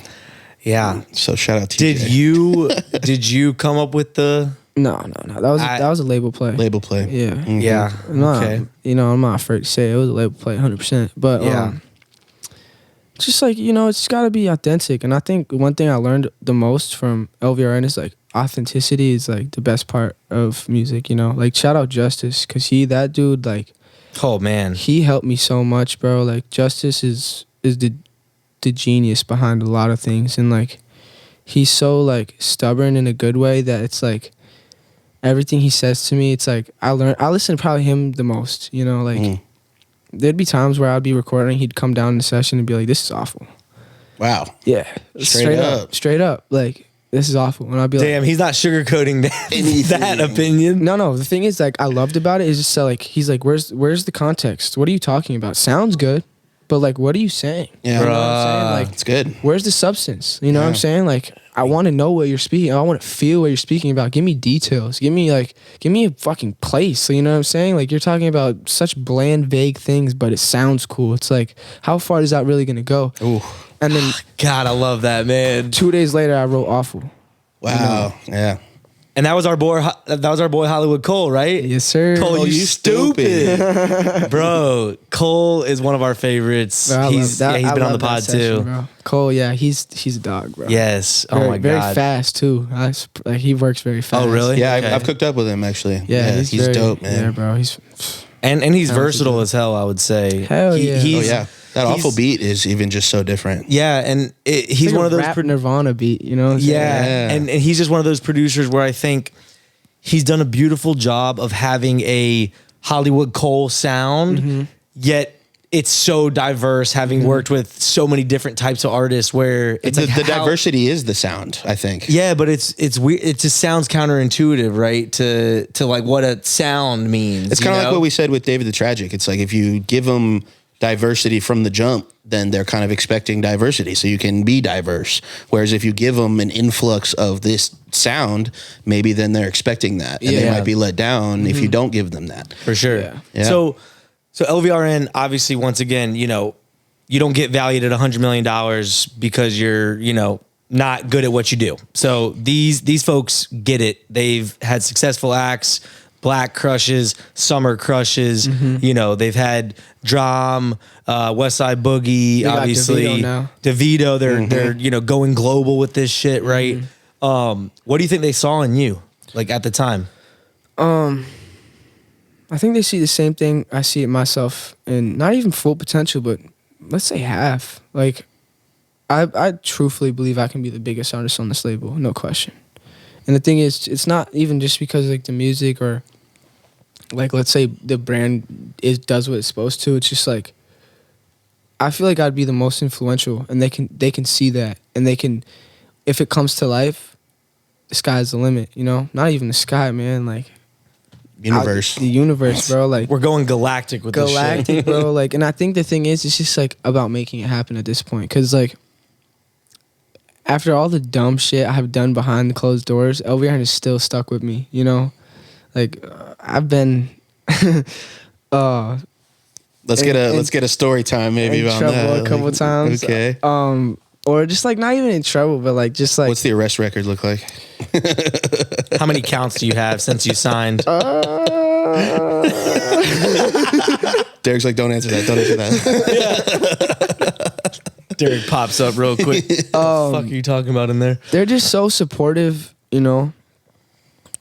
yeah. So shout out TJ. Did you come up with the no. That was a label play. Label play. Yeah. Mhm. Yeah. Okay. I'm not afraid to say it was a label play 100%. But Yeah. just like, it's got to be authentic. And I think one thing I learned the most from LVRN is like authenticity is like the best part of music, Like shout out Justice, because that dude, like, Oh man. he helped me so much, bro. Like Justice is the genius behind a lot of things. And like he's so like stubborn in a good way that it's like everything he says to me, it's like I listen to probably him the most, like there'd be times where I'd be recording, he'd come down in the session and be like, this is awful. Wow. Yeah. Straight up. Like, this is awful. And I'd be Damn, like, he's not sugarcoating that opinion. no, the thing is, like, I loved about it is just like, he's like, where's the context? What are you talking about? Sounds good. but like, what are you saying? Yeah. You know what I'm saying? Like, It's good. where's the substance? You know what I'm saying? Like, I want to know what you're speaking. I want to feel what you're speaking about. Give me details. Give me a fucking place. You know what I'm saying? Like, you're talking about such bland, vague things, but it sounds cool. It's like, how far is that really gonna go? Ooh. And then God, I love that, man. 2 days later, I wrote Awful. Wow. Yeah. And that was our boy Hollywood Cole, right? Yes, sir. Cole, Oh, you you stupid. Bro, Cole is one of our favorites. Bro, I He's love that. been I on the love that pod session, too. bro. Cole, yeah, he's a dog, bro. Yes. Very, Oh my very God. fast too. Like, he works very fast. Oh, really? Yeah, Okay. I've cooked up with him actually. Yeah, he's very, dope, man. Yeah, bro. He's And he's Talented versatile dude. as hell, I would say. Hell yeah. Oh He's, yeah, that he's- awful beat is even just so different. Yeah, and he's like one a of those. rap Nirvana beat. You know what I'm saying? Yeah, and he's just one of those producers where I think he's done a beautiful job of having a Hollywood Cole sound, yet it's so diverse, having worked with so many different types of artists where it's The, like the how- diversity is the sound, I think. Yeah, but it's weird. It just sounds counterintuitive, right? To like what a sound means. It's kind of like what we said with David the Tragic. It's like if you give them diversity from the jump, then they're kind of expecting diversity, so you can be diverse. Whereas if you give them an influx of this sound, maybe then they're expecting that, and they Yeah. might be let down if you don't give them that. for sure. Yeah. So LVRN, obviously, once again, you don't get valued at $100 million because you're, not good at what you do. So these folks get it. They've had successful acts, Black Crushes, Summer Crushes. They've had Drum, West Side Boogie, got obviously DeVito now. DeVito. They're going global with this shit, right? What do you think they saw in you, like at the time? I think they see the same thing I see it myself, and not even full potential, but let's say half. Like, I truthfully believe I can be the biggest artist on this label, no question. And the thing is, it's not even just because like the music or like let's say the brand does what it's supposed to. It's just like I feel like I'd be the most influential, and they can see that, and they can, if it comes to life, the sky's the limit. Not even the sky, man. Like. Universe. The universe, bro. Like We're going galactic with this shit. galactic, bro. Like, and I think the thing is, it's just like about making it happen at this point. Cause like, after all the dumb shit I have done behind the closed doors, LVRN is still stuck with me. Like I've been, Let's get a story time maybe in about trouble that. a couple times. Okay. Or just like not even in trouble, but like just like What's the arrest record look like? How many counts do you have since you signed? Derek's like, don't answer that. Don't answer that. Derek pops up real quick. What the fuck are you talking about in there? they're just so supportive, and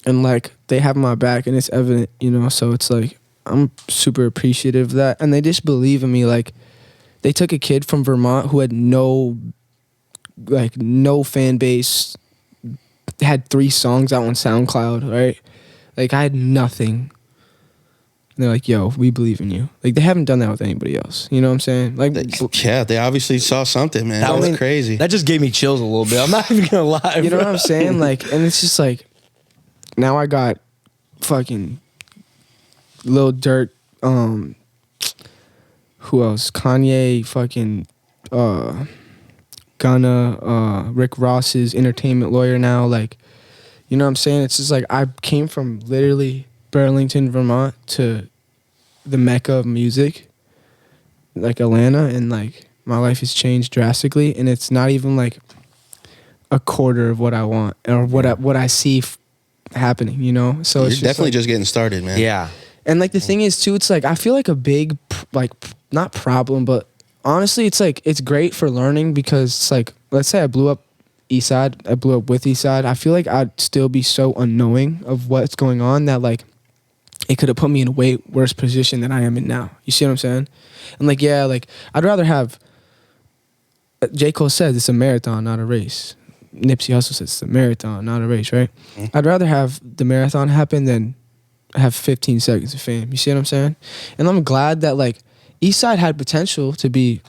like they have my back, and it's evident, so it's like I'm super appreciative of that, and they just believe in me. Like they took a kid from Vermont who had no fan base, had 3 songs out on SoundCloud, right? Like I had nothing. And they're like, yo, we believe in you. Like they haven't done that with anybody else. You know what I'm saying? Like Yeah, they obviously saw something, man. That was crazy. That just gave me chills a little bit. I'm not even gonna lie. you know bro. what I'm saying? Like, and it's just like, now I got fucking Lil Durk, who else? Kanye, fucking, Gunna, Rick Ross's entertainment lawyer now. Like, you know what I'm saying? It's just like, I came from literally Burlington, Vermont to the mecca of music, like Atlanta, and like, my life has changed drastically, and it's not even like a quarter of what I want or what I see happening, So You're it's just definitely like, just getting started, man. Yeah. and like the thing is too, it's like I feel like a big not problem, but honestly, it's like it's great for learning because it's like let's say I blew up Eastside, I blew up with Eastside. I feel like I'd still be so unknowing of what's going on that like it could have put me in a way worse position than I am in now. You see what I'm saying? And like yeah, like I'd rather have. J. Cole says it's a marathon, not a race. Nipsey Hussle says it's a marathon, not a race, right? Mm-hmm. I'd rather have the marathon happen than have 15 seconds of fame. You see what I'm saying? And I'm glad that like Eastside had potential to be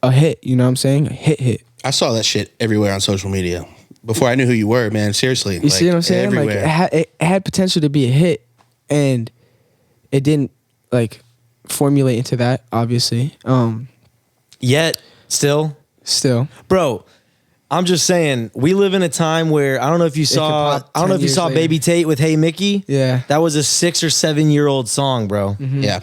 a hit. You know what I'm saying? A hit. I saw that shit everywhere on social media before I knew who you were, man. Seriously. You see what I'm saying? Everywhere. Like it had potential to be a hit, and it didn't like formulate into that, obviously. Yet, still, Bro, I'm just saying, we live in a time where I don't know if you saw, pop 10 years later. Baby Tate with Hey Mickey. Yeah. That was a 6 or 7 year old song, bro. Yeah.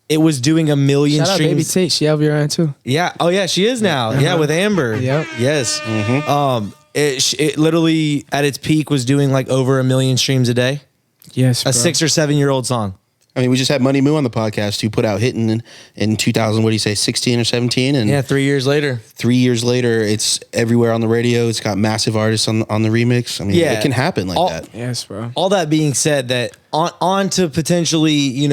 It was doing a million shout out streams. Baby Tate. She LVRN too. Yeah. Oh yeah, she is now. Yeah, with Amber. Yep. Yes. It literally at its peak was doing like over 1 million streams a day. Yes, A 6 or 7 year old song. I mean, we just had Money Moo on the podcast who put out Hittin' in 2000, what do you say, 16 or 17? And Yeah, 3 years later. 3 years later, it's everywhere on the radio. It's got massive artists on the remix. I mean, Yeah. it can happen like that. Yes, bro. All that being said, that on to potentially,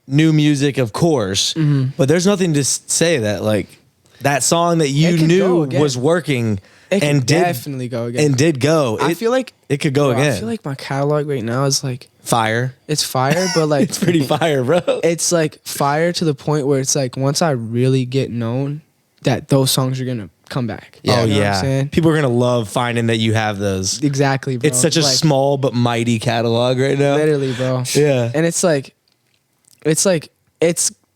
new music, of course, but there's nothing to say that like that song that you It could go knew again. was working It can and definitely go again. and did go. I feel like it could go bro, again. I feel like my catalog right now is like Fire. it's fire, but like It's pretty fire, bro. it's like fire to the point where it's like once I really get known, that those songs are gonna come back. Yeah. Oh You know what I'm yeah, saying? people are gonna love finding that you have those. Exactly, bro. It's such a Like, small but mighty catalog right now. literally, bro. Yeah. And it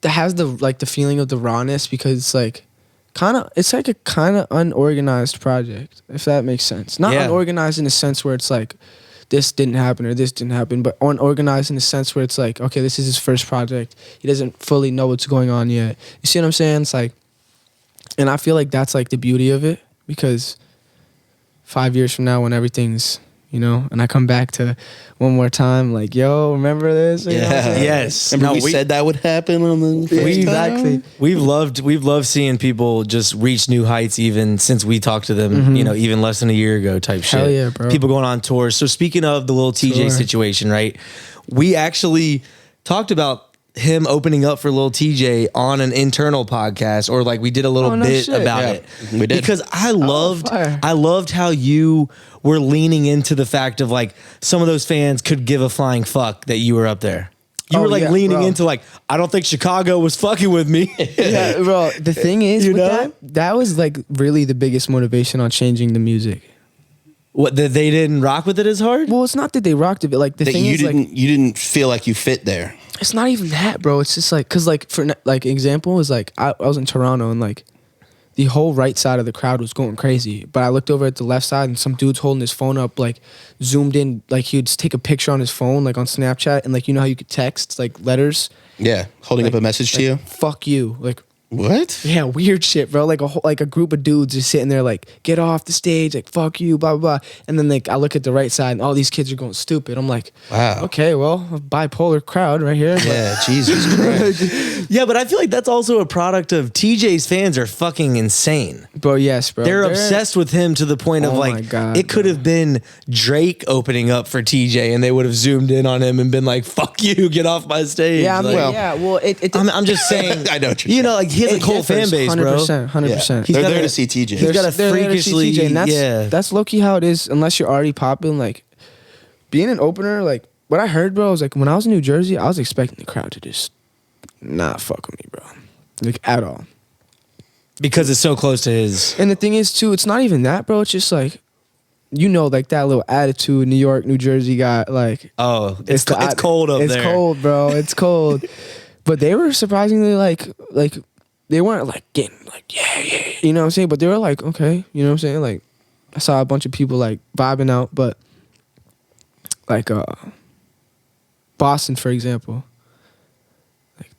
has the feeling of the rawness because it's like a kind of unorganized project, if that makes sense. Not Yeah. unorganized in the sense where it's like this didn't happen or this didn't happen, but unorganized in the sense where it's like, okay, this is his first project. He doesn't fully know what's going on yet. You see what I'm saying? It's like, and I feel like that's like the beauty of it because 5 years from now when everything's, and I come back to One More Time, like, yo, remember this? You know what I'm saying? Yes. Remember No, we said that would happen on the first Exactly. time? We've loved seeing people just reach new heights even since we talked to them, even less than a year ago type shit. Hell yeah, bro. People going on tours. So speaking of the little TJ Tour. situation, right? We actually talked about him opening up for Lil TJ on an internal podcast, or like we did a little Oh, no bit shit. about Yeah, it. we did. Because I fire. loved how you were leaning into the fact of like some of those fans could give a flying fuck that you were up there. You Oh, were like yeah, leaning bro. into like, I don't think Chicago was fucking with me. Yeah, bro. The thing is, You with know? that was like really the biggest motivation on changing the music. What, that they didn't rock with it as hard? Well, it's not that they rocked it, but like the That thing you is, like, you didn't feel like you fit there. it's not even that, bro. It's just like, cause like for like example was like I was in Toronto and like the whole right side of the crowd was going crazy, but I looked over at the left side and some dude's holding his phone up, like zoomed in, like he would just take a picture on his phone, like on Snapchat, and like how you could text like letters, Yeah. Holding up a message to you. fuck you, like. What? Yeah, weird shit, bro. Like a group of dudes just sitting there, like, get off the stage, like, fuck you, blah blah blah. And then like I look at the right side, and all these kids are going stupid. I'm like, Wow. okay, well, a bipolar crowd right here. but- Yeah, Jesus Christ. Yeah, but I feel like that's also a product of TJ's fans are fucking insane. bro. Yes, bro. They're obsessed with him to the point of Oh my like, God, it could have been Drake opening up for TJ and they would have zoomed in on him and been like, fuck you, get off my stage. Yeah, I mean, Like, Well- yeah. Well, it I'm just saying, I know what you're saying. like he has a cold fan base, bro. 100%, 100%. Yeah. He's They're got there a- to see TJ. he's got a They're there to see freakishly, TJ, and yeah. that's low key how it is. Unless you're already popping, like being an opener. Like what I heard, bro, was like when I was in New Jersey, I was expecting the crowd to just not fuck with me, bro, like at all. Because it's so close to his. And the thing is, too, it's not even that, bro. It's just like, like that little attitude New York, New Jersey got. Like, Oh, it's the- cold up it's there. cold, bro. It's cold. But they were surprisingly like they weren't like getting like yeah, you know what I'm saying. But they were like okay, you know what I'm saying. Like I saw a bunch of people like vibing out, but like Boston, for example, like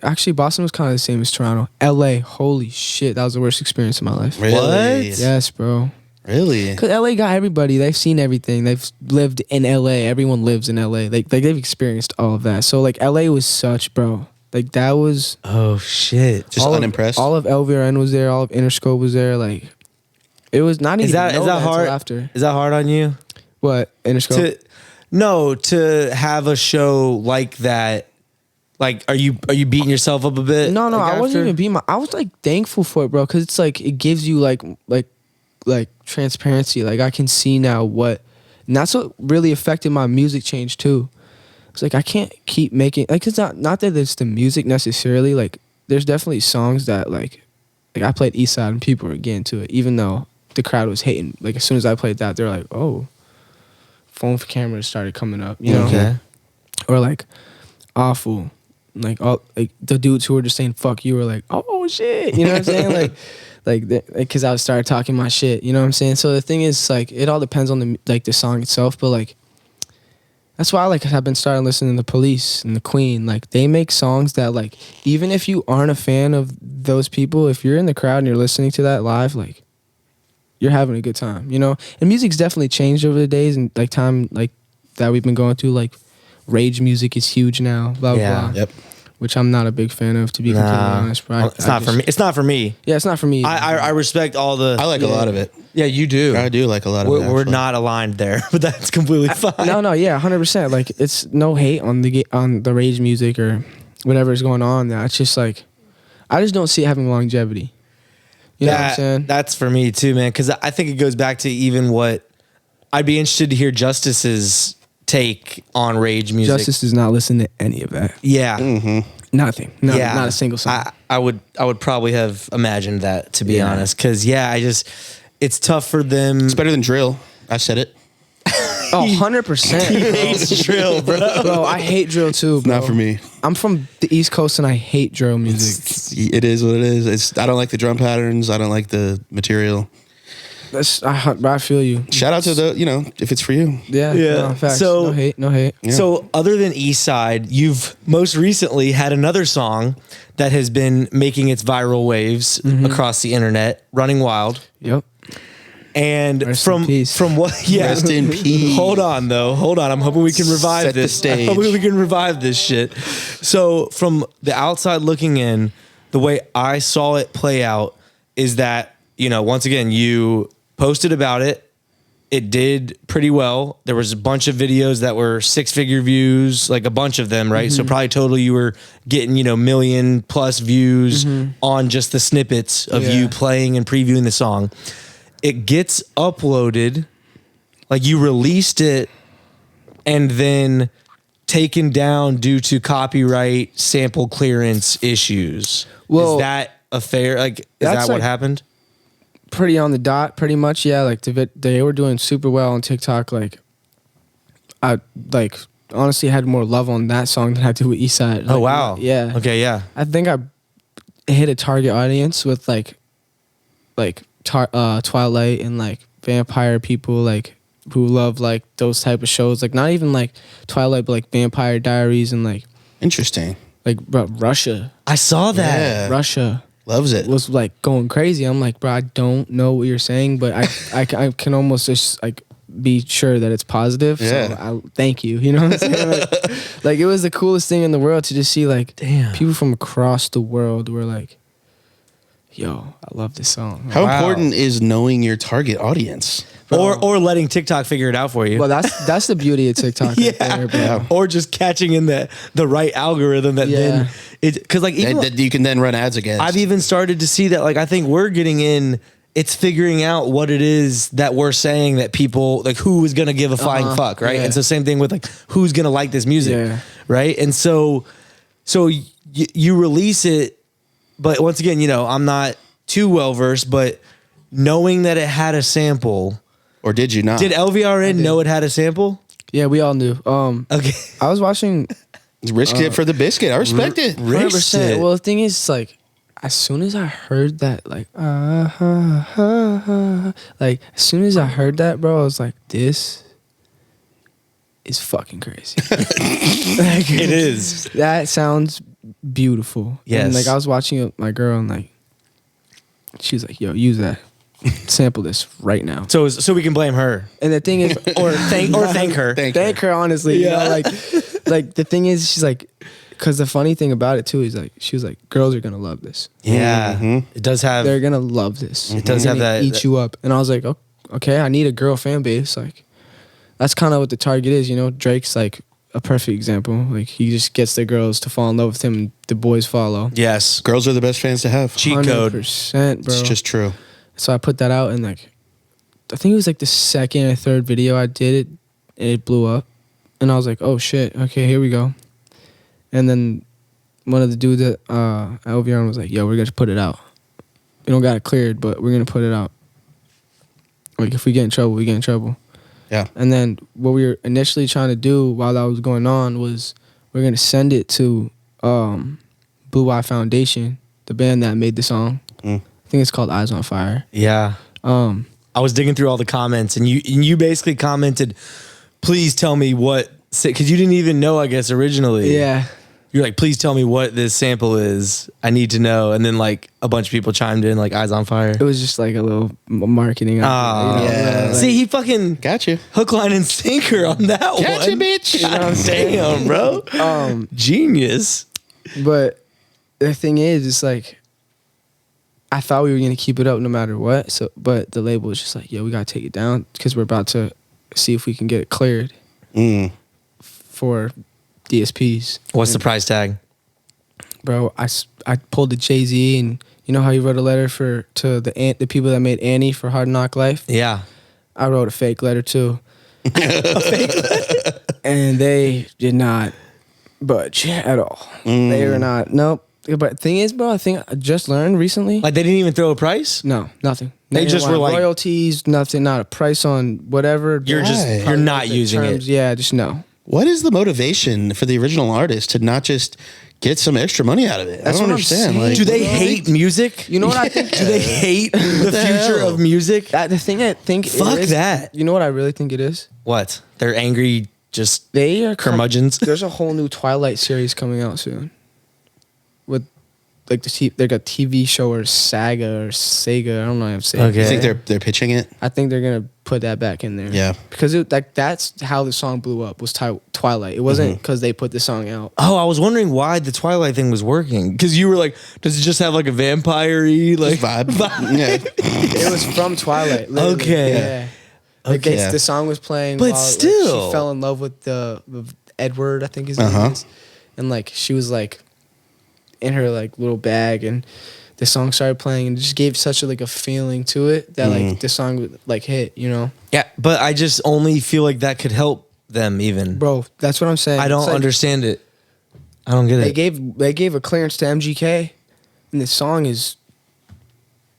actually Boston was kind of the same as Toronto. LA, holy shit, that was the worst experience of my life. Really? What? Yes, bro. Really? Cause LA got everybody. They've seen everything. They've lived in LA. Everyone lives in LA. Like they've experienced all of that. So like LA was such, bro. Like that was Oh shit. Just all unimpressed? All of LVRN was there. All of Interscope was there. Like it was not even. Is that know that until hard? After Is that hard on you? what Interscope? To have a show like that. Like, are you beating yourself up a bit? No, like, I wasn't after? even being. I was like thankful for it, bro. Cause it's like it gives you like transparency. Like I can see now what, and that's what really affected my music change too. It's like I can't keep making like it's not that it's the music necessarily. Like there's definitely songs that like I played East Side and people were getting to it, even though the crowd was hating. Like as soon as I played that, they're like, oh, phone for cameras started coming up, you know? Okay. Or like awful. Like all like the dudes who were just saying fuck you were like, oh shit, you know what I'm saying? Because I started talking my shit, you know what I'm saying? So the thing is, like, it all depends on the song itself, but like, that's why I've been starting listening to the Police and the Queen. Like, they make songs that, like, even if you aren't a fan of those people, if you're in the crowd and you're listening to that live, like, you're having a good time, you know? And music's definitely changed over the days and like time like that we've been going through. Like, rage music is huge now, blah blah. Yep. Which I'm not a big fan of, to be completely honest. But It's not for me. It's not for me. Yeah, it's not for me. I respect all the. I like a lot of it. Yeah, you do. I do like a lot of it. We're actually. not aligned there, but that's completely fine. No, yeah, 100%. Like, it's no hate on the rage music or whatever's going on now. It's just like, I just don't see it having longevity. You know what I'm saying? That's for me too, man. Because I think it goes back to even what I'd be interested to hear Justice's take on rage music. Justice does not listen to any of that. Yeah. Nothing. Not a single song. I would probably have imagined that, to be honest. Because it's tough for them. It's better than drill. I said it. Oh, 100%. He hates drill, bro. Bro, I hate drill too, bro. Not for me. I'm from the East Coast and I hate drill music. It is what it is. I don't like the drum patterns. I don't like the material. I feel you. Shout out to if it's for you. Yeah. No, facts. So- no hate. Yeah. So, other than East Side, you've most recently had another song that has been making its viral waves across the internet, "Running Wild." Yep. And Rest in peace. from what? Yeah. Rest in peace. Hold on, though. Hold on. I'm hoping we can revive Set the this. stage. I'm hoping we can revive this shit. So, from the outside looking in, the way I saw it play out is that, once again, you posted about it. It did pretty well. There was a bunch of videos that were 6-figure views, like a bunch of them, right? So probably total you were getting, million plus views on just the snippets of you playing and previewing the song. It gets uploaded, like you released it and then taken down due to copyright sample clearance issues. Well, is that a fair, is that what happened? Pretty on the dot, pretty much. Yeah, like they were doing super well on TikTok. Like, I honestly had more love on that song than I do with Eastside. Oh wow. Yeah. Okay. Yeah. I think I hit a target audience with Twilight and like vampire people like who love like those type of shows. Like not even like Twilight, but like Vampire Diaries and like Interesting. like bro, Russia. I saw that. Yeah. Russia Loves it. was like going crazy. I'm like, bro, I don't know what you're saying, but I can almost just like be sure that it's positive. Yeah. So I thank you. You know what I'm saying? Like it was the coolest thing in the world to just see like Damn. people from across the world were like, yo, I love this song. How Wow. important is knowing your target audience? Or letting TikTok figure it out for you. Well, that's the beauty of TikTok right there, bro. Or just catching in the right algorithm that then because like even That you can then run ads against. I've even started to see that like I think we're getting in. It's figuring out what it is that we're saying that people like who is gonna give a flying fuck, right? Yeah. And so same thing with like who's gonna like this music, Yeah. right? And so you release it, but once again, I'm not too well versed, but knowing that it had a sample. Or did you not? Did LVRN know it had a sample? Yeah, we all knew. Okay. I was watching Risk it for the biscuit. I respect it. 100%. Well, the thing is, like, as soon as I heard that, like as soon as I heard that, bro, I was like, this is fucking crazy. Like, It is. That sounds beautiful. Yes. And like I was watching it with my girl and like she was like, yo, use that. Sample this right now. So we can blame her. And the thing is, Or thank her. thank her honestly. Yeah. You know, like the thing is, she's like, because the funny thing about it too is like, she was like, girls are gonna love this. Yeah. Mhm. It does have They're gonna love this. It does have that- eat you up. And I was like, okay, I need a girl fan base. Like, that's kind of what the target is. You know, Drake's like a perfect example. Like, he just gets the girls to fall in love with him, and the boys follow. yes. Girls are the best fans to have. Cheat code. 100%, bro. It's just true. So I put that out, and like, I think it was like the second or third video I did it, and it blew up. And I was like, oh shit, okay, here we go. And then one of the dudes at LVRN was like, yo, we're gonna put it out. We don't got it cleared, but we're gonna put it out. Like, if we get in trouble, we get in trouble. Yeah. And then what we were initially trying to do while that was going on was we're gonna send it to Blue Eye Foundation, the band that made the song. I think it's called Eyes on Fire. Yeah. I was digging through all the comments, and you basically commented, "Please tell me what," because you didn't even know, I guess, originally. Yeah. You're like, "Please tell me what this sample is. I need to know." And then like a bunch of people chimed in, like Eyes on Fire. It was just like a little marketing. yeah. See, he fucking Got you. hook, line, and sinker on that one. Got you, bitch. You know what I'm saying, bro? Genius. But the thing is, it's like, I thought we were gonna keep it up no matter what. So, but the label was just like, "Yo, we gotta take it down because we're about to see if we can get it cleared for DSPs." What's the price tag? Bro, I pulled the Jay-Z, and you know how he wrote a letter to the people that made Annie for Hard Knock Life? Yeah. I wrote a fake letter too. And they did not budge at all. They were not. Nope. But thing is, bro, I think I just learned recently. Like they didn't even throw a price? No, nothing. They just were like royalties, nothing, not a price on whatever. You're not using terms, it. Yeah, just no. What is the motivation for the original artist to not just get some extra money out of it? That's I don't what I'm understand. saying. Like, Do they hate music? You know what I think? Do they hate the the future hell? of music? The thing I think Fuck is, that. You know what I really think it is? What? They're angry, just They are curmudgeons? There's a whole new Twilight series coming out soon. With like they got TV show or Saga or Sega. I don't know how to say it. Okay. You think they're pitching it? I think they're gonna put that back in there. Yeah. Because that's how the song blew up, was Twilight. It wasn't because they put the song out. Oh, I was wondering why the Twilight thing was working. Because you were like, does it just have like a vampire-y like Vibe. Yeah. It was from Twilight. Literally. Okay. Yeah. Like Okay. the song was playing, But while, still. she fell in love with with Edward, I think his name is, and like she was like in her like little bag, and the song started playing, and it just gave such a feeling to it that like the song would like hit, you know. Yeah, but I just only feel like that could help them even. Bro, that's what I'm saying. I don't It's like understand it. I don't get They it. gave a clearance to MGK, and the song is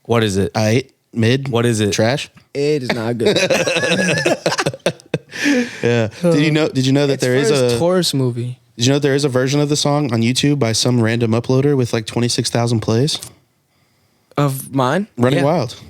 What is it? Mid? What is it? Trash? it is not good. Yeah. Did you know that there is a Taurus movie? Did you know there is a version of the song on YouTube by some random uploader with like 26,000 plays? Of mine? Running Yeah. Wild.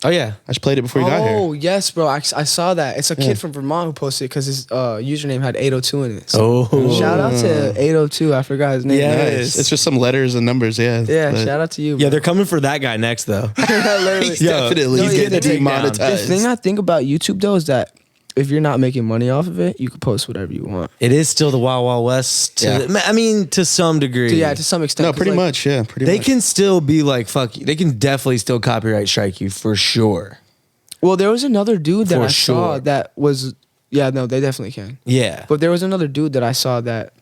Oh yeah. I just played it before you got Oh, here. yes, bro. I saw that. It's a Yeah. kid from Vermont who posted it because his username had 802 in it. Oh. Shout out to 802. I forgot his name. Yeah. Nice. It's just some letters and numbers, yeah. Yeah, But shout out to you. Yeah, they're coming for that guy next though. Literally. He's Yeah. definitely He's getting getting taken down. The demonetized. thing I think about YouTube, though, is that if you're not making money off of it, you can post whatever you want. It is still the Wild Wild West. I mean, to some degree. So, yeah, to some extent. No, 'cause, pretty like, much, yeah. Pretty They much. can still be like, fuck you. They can definitely still copyright strike you for sure. Well, there was another dude that For I saw sure. that was, yeah, no, they definitely can. Yeah. But there was another dude that I saw that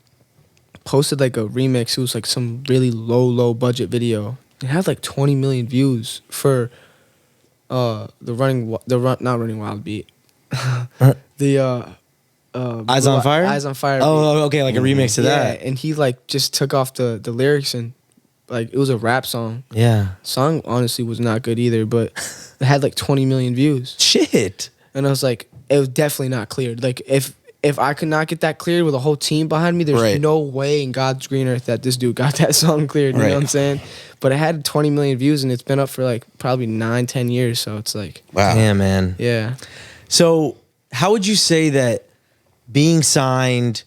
posted like a remix. It was like some really low budget video. It had like 20 million views for not Running Wild beat. The Eyes on Fire? Eyes on Fire. beat. Oh, okay, like a remix to that. Yeah, and he like just took off the lyrics, and like it was a rap song. Yeah. Song honestly was not good either, but it had like 20 million views. Shit. And I was like, it was definitely not cleared. Like if I could not get that cleared with a whole team behind me, there's Right. no way in God's green earth that this dude got that song cleared. You Right. know what I'm saying? But it had 20 million views, and it's been up for like probably 9-10 years. So it's like, Wow. Yeah, man. yeah. So, how would you say that being signed,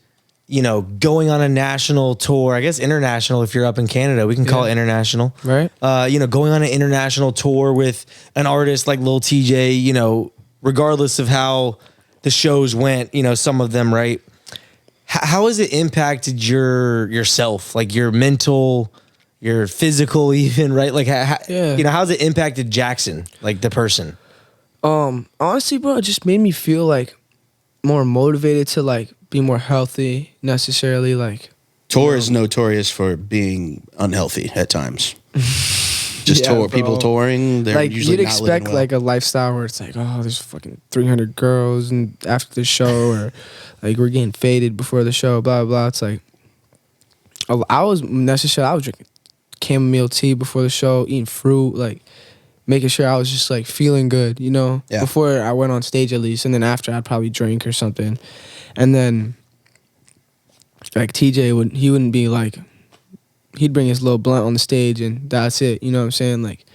going on a national tour, I guess international if you're up in Canada, we can call it international. Right. Going on an international tour with an artist like Lil TJ, regardless of how the shows went, some of them, right? How has it impacted yourself, like your mental, your physical even, right? Like, how's it impacted Jackson, like the person? Honestly, bro, it just made me feel like more motivated to like be more healthy, necessarily like. Tour is notorious for being unhealthy at times. Just Yeah, bro. people touring, they're Like usually you'd not expect living well. like a lifestyle where it's like, oh, there's fucking 300 girls and after the show, or like we're getting faded before the show, blah blah. It's like I was drinking chamomile tea before the show, eating fruit, like making sure I was just like feeling good, Yeah. before I went on stage at least, and then after I'd probably drink or something, and then like TJ wouldn't be like, he'd bring his little blunt on the stage and that's it. You know what I'm saying? Like,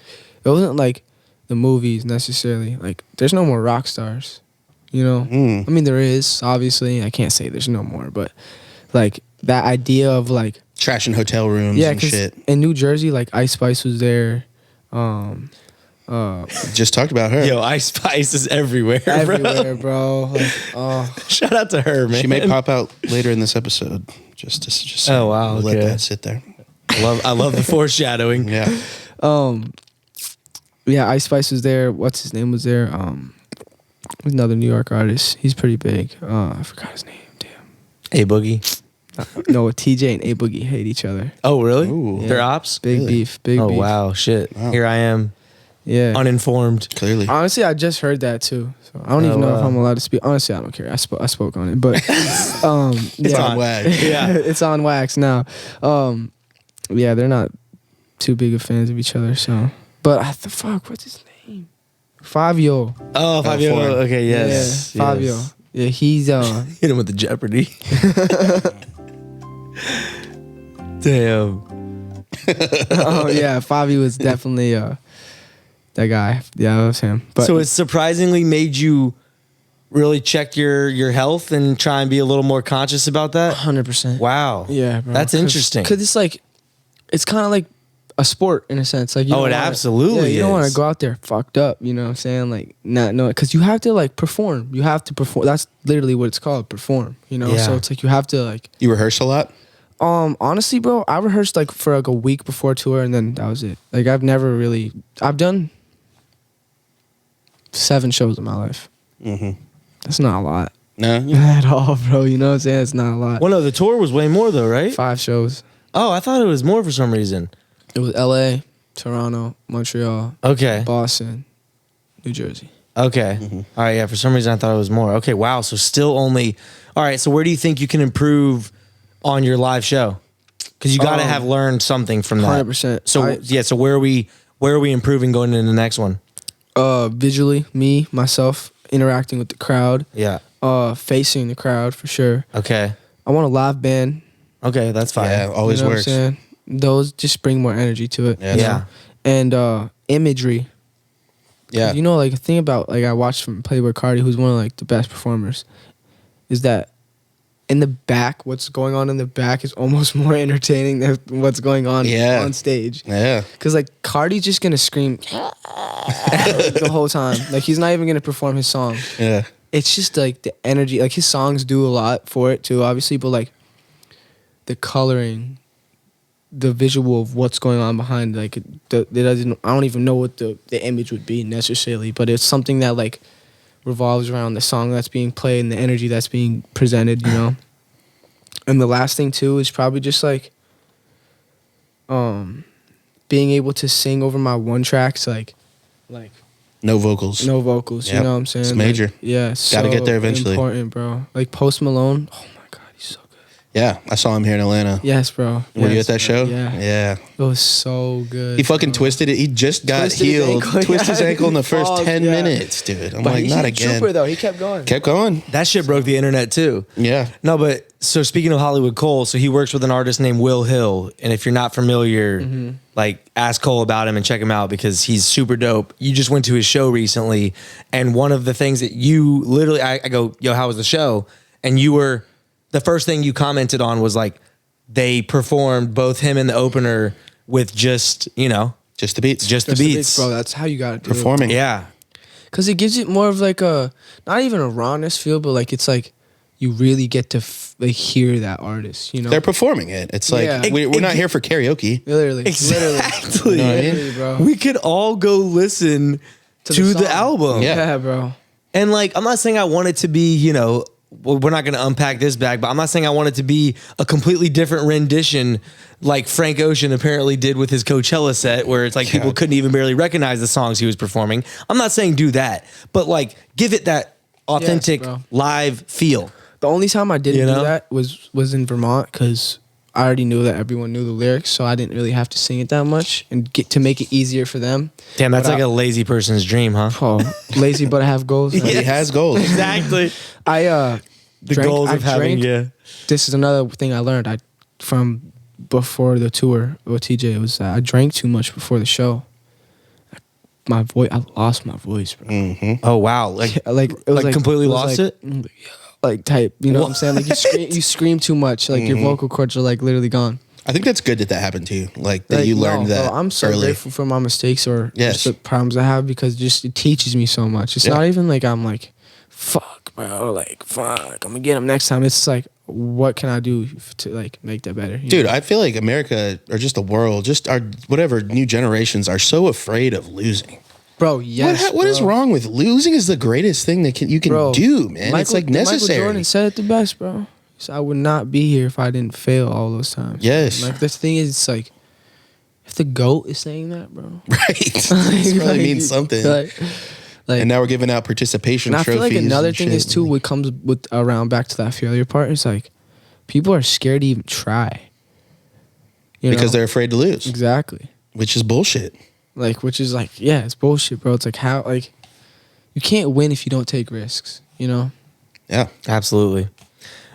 it wasn't like the movies necessarily. Like, there's no more rock stars. You know? I mean, there is, obviously. I can't say there's no more, but like that idea of like trashing hotel rooms and shit. In New Jersey, like Ice Spice was there. Just talked about her. Yo, Ice Spice is everywhere, bro. Like, Shout out to her, man. She may pop out later in this episode. Just oh wow, we'll let okay. that sit there. I love the foreshadowing. Yeah. Yeah, Ice Spice was there. What's his name was there? Another New York artist. He's pretty big. I forgot his name. Damn. A Boogie. No, TJ and A Boogie hate each other. Oh really? Ooh. They're ops. Big Really? beef. Big Oh beef. wow, shit. Wow. Here I am, Yeah. uninformed. Clearly. Honestly, I just heard that too. So I don't even know if I'm allowed to speak. Honestly, I don't care. I spoke on it, but It's yeah. on wax. Yeah. It's on wax now. Yeah, they're not too big of fans of each other. So, but fuck, what's his name? Fabio. Oh, Fabio. Foreign. Okay, yes. Yeah, Fabio. Yes. Yeah, he's Hit him with the Jeopardy. Damn. oh yeah, Fabio was definitely that guy. Yeah, that was him. But So it surprisingly made you really check your health and try and be a little more conscious about that? 100%. Wow. Yeah, bro. That's interesting. Because it's like, it's kind of like a sport in a sense. Like, you Oh, don't it wanna- absolutely yeah, you don't want is. to go out there fucked up. You know what I'm saying? Like, not know it because you have to like perform. You have to perform. That's literally what it's called, perform. You know, Yeah. so it's like you have to like. You rehearse a lot? Honestly, bro, I rehearsed like for like a week before tour, and then that was it. Like, I've done 7 shows in my life. Mm-hmm. That's not a lot No? at all, bro. You know what I'm saying? It's not a lot. Well, no, the tour was way more though, right? 5 shows. Oh, I thought it was more for some reason. It was L.A., Toronto, Montreal, Okay. Boston, New Jersey. Okay. All right. Yeah. For some reason, I thought it was more. Okay. Wow. So still only. All right. So where do you think you can improve on your live show? Because you got to have learned something from that. 100%. So So where are we improving going into the next one? Visually, myself, interacting with the crowd, Yeah. facing the crowd for sure. Okay. I want a live band. Okay. That's fine. Yeah, always you know works. What I'm saying? Those just bring more energy to it. Yeah. you Yeah. know? And imagery. Yeah. You know, like a thing about like I watched from Playboy Cardi, who's one of like the best performers, is that in the back, what's going on in the back is almost more entertaining than what's going on on stage. Yeah. Cause like Cardi's just gonna scream the whole time. Like he's not even gonna perform his song. Yeah. It's just like the energy. Like his songs do a lot for it too, obviously. But like the coloring, the visual of what's going on behind, like it doesn't. I don't even know what the image would be necessarily, but it's something that like revolves around the song that's being played and the energy that's being presented. You know. And the last thing too is probably just like being able to sing over my one tracks like No vocals. no vocals. Yep. You know what I'm saying? It's major. Like, yeah, it's Gotta so get there eventually. Important, bro. Like Post Malone. Oh my God, he's so good. Yeah. I saw him here in Atlanta. Yes, bro. Were you Yes, at that bro. show? Yeah. Yeah. It was so good. He fucking bro. twisted it. He just got Twisted his healed. ankle. Twisted his Yeah. ankle in the first Falls, 10 yeah. minutes, dude. I'm But like, he's not a again. trooper though. He kept going. Kept going. That shit broke the internet too. Yeah. No, but so speaking of Hollywood Cole, so he works with an artist named Will Hill, and if you're not familiar, like ask Cole about him and check him out because he's super dope. You just went to his show recently, and one of the things that you literally, I go, yo, how was the show? And you were, the first thing you commented on was like, they performed both him and the opener with just, you know, Just the beats. just the Just beats. bro. That's how you got to do Performing. Yeah. Because it gives it more of like a, not even a rawness feel, but like it's like you really get to like hear that artist. You know, They're performing it. It's like, Yeah. we're not here for karaoke. literally, Exactly. You know what I mean? literally, bro. We could all go listen to the song. album. Yeah. Yeah, bro. And like, I'm not saying I want it to be, you know, well, we're not going to unpack this bag, but I'm not saying I want it to be a completely different rendition like Frank Ocean apparently did with his Coachella set, where it's like people couldn't even barely recognize the songs he was performing. I'm not saying do that, but like give it that authentic bro. live feel. The only time I didn't You know? do that was in Vermont because I already knew that everyone knew the lyrics, so I didn't really have to sing it that much and get to make it easier for them. Damn, that's But like a lazy person's dream, huh? Oh, lazy but I have goals. But he has goals. Exactly. I The goals of having, This is another thing I learned. From before the tour with TJ, it was I drank too much before the show. My voice, I lost my voice, bro. Mm-hmm. Oh wow, like it was like completely lost it. Like type, you know what I'm saying? Like you scream too much, like your vocal cords are like literally gone. I think that's good that happened to you. Like that you learned that. Bro, I'm so early. grateful for my mistakes or Yes. just the problems I have because just it teaches me so much. It's not even like I'm like, fuck, bro, like fuck, I'm gonna get them next time. It's like, what can I do to like make that better? Dude, I feel like America or just the world, just our whatever new generations are so afraid of losing. Bro, yes. What is wrong with losing? Is the greatest thing that you can do, man. It's like necessary. Michael Jordan said it the best, bro. So I would not be here if I didn't fail all those times. Yes. Like the thing is, it's like if the GOAT is saying that, bro. Right. This really means something. Like, and now we're giving out participation and trophies. I feel like another thing is too, what comes with around back to that failure part is like people are scared to even try. Because they're afraid to lose. Exactly. Which is bullshit. Like, which is like, yeah, it's bullshit, bro. It's like how, like, you can't win if you don't take risks, you know? Yeah. Absolutely.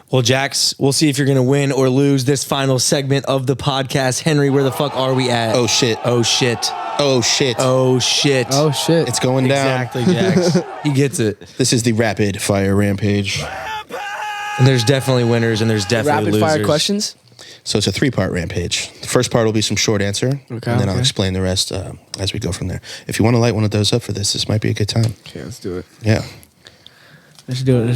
Well, Jax, we'll see if you're going to win or lose this final segment of the podcast. Henry, where the fuck are we at? Oh, shit. Oh, shit. Oh, shit. Oh, shit. Oh, shit. It's going down. Exactly, Jax. He gets it. This is the rapid fire rampage. And there's definitely winners and there's definitely Rapid losers. fire questions? So it's a 3-part rampage. The first part will be some short answer, and then I'll explain the rest as we go from there. If you want to light one of those up for this might be a good time. Okay, let's do it. Yeah. Let's do it.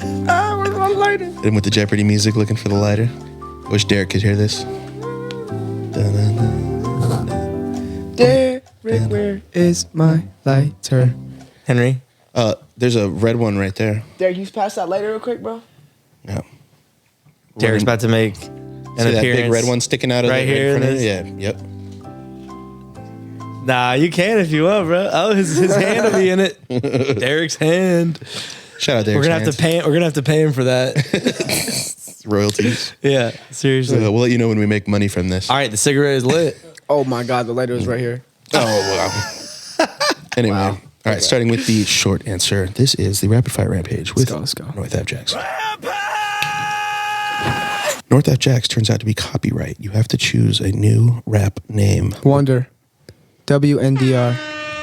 Where's my lighter? And with the Jeopardy music, looking for the lighter. I wish Derek could hear this. Derek, where is my lighter? Henry? There's a red one right there. Derek, you pass that lighter real quick, bro? Yeah. Derek's about to make an See that appearance. big red one sticking out of right here. in front of you? Yeah. Yep. Nah, you can if you want, bro. Oh, his hand will be in it. Derek's hand. Shout out Derek. We're gonna have to pay him for that. Royalties. Yeah, seriously. We'll let you know when we make money from this. All right, the cigarette is lit. Oh my God, the lighter is right here. Oh wow. Anyway. All right, starting with the short answer. This is the rapid fire rampage with Let's go. North Ave Jax. North Ave Jax turns out to be copyright. You have to choose a new rap name. Wonder. WNDR.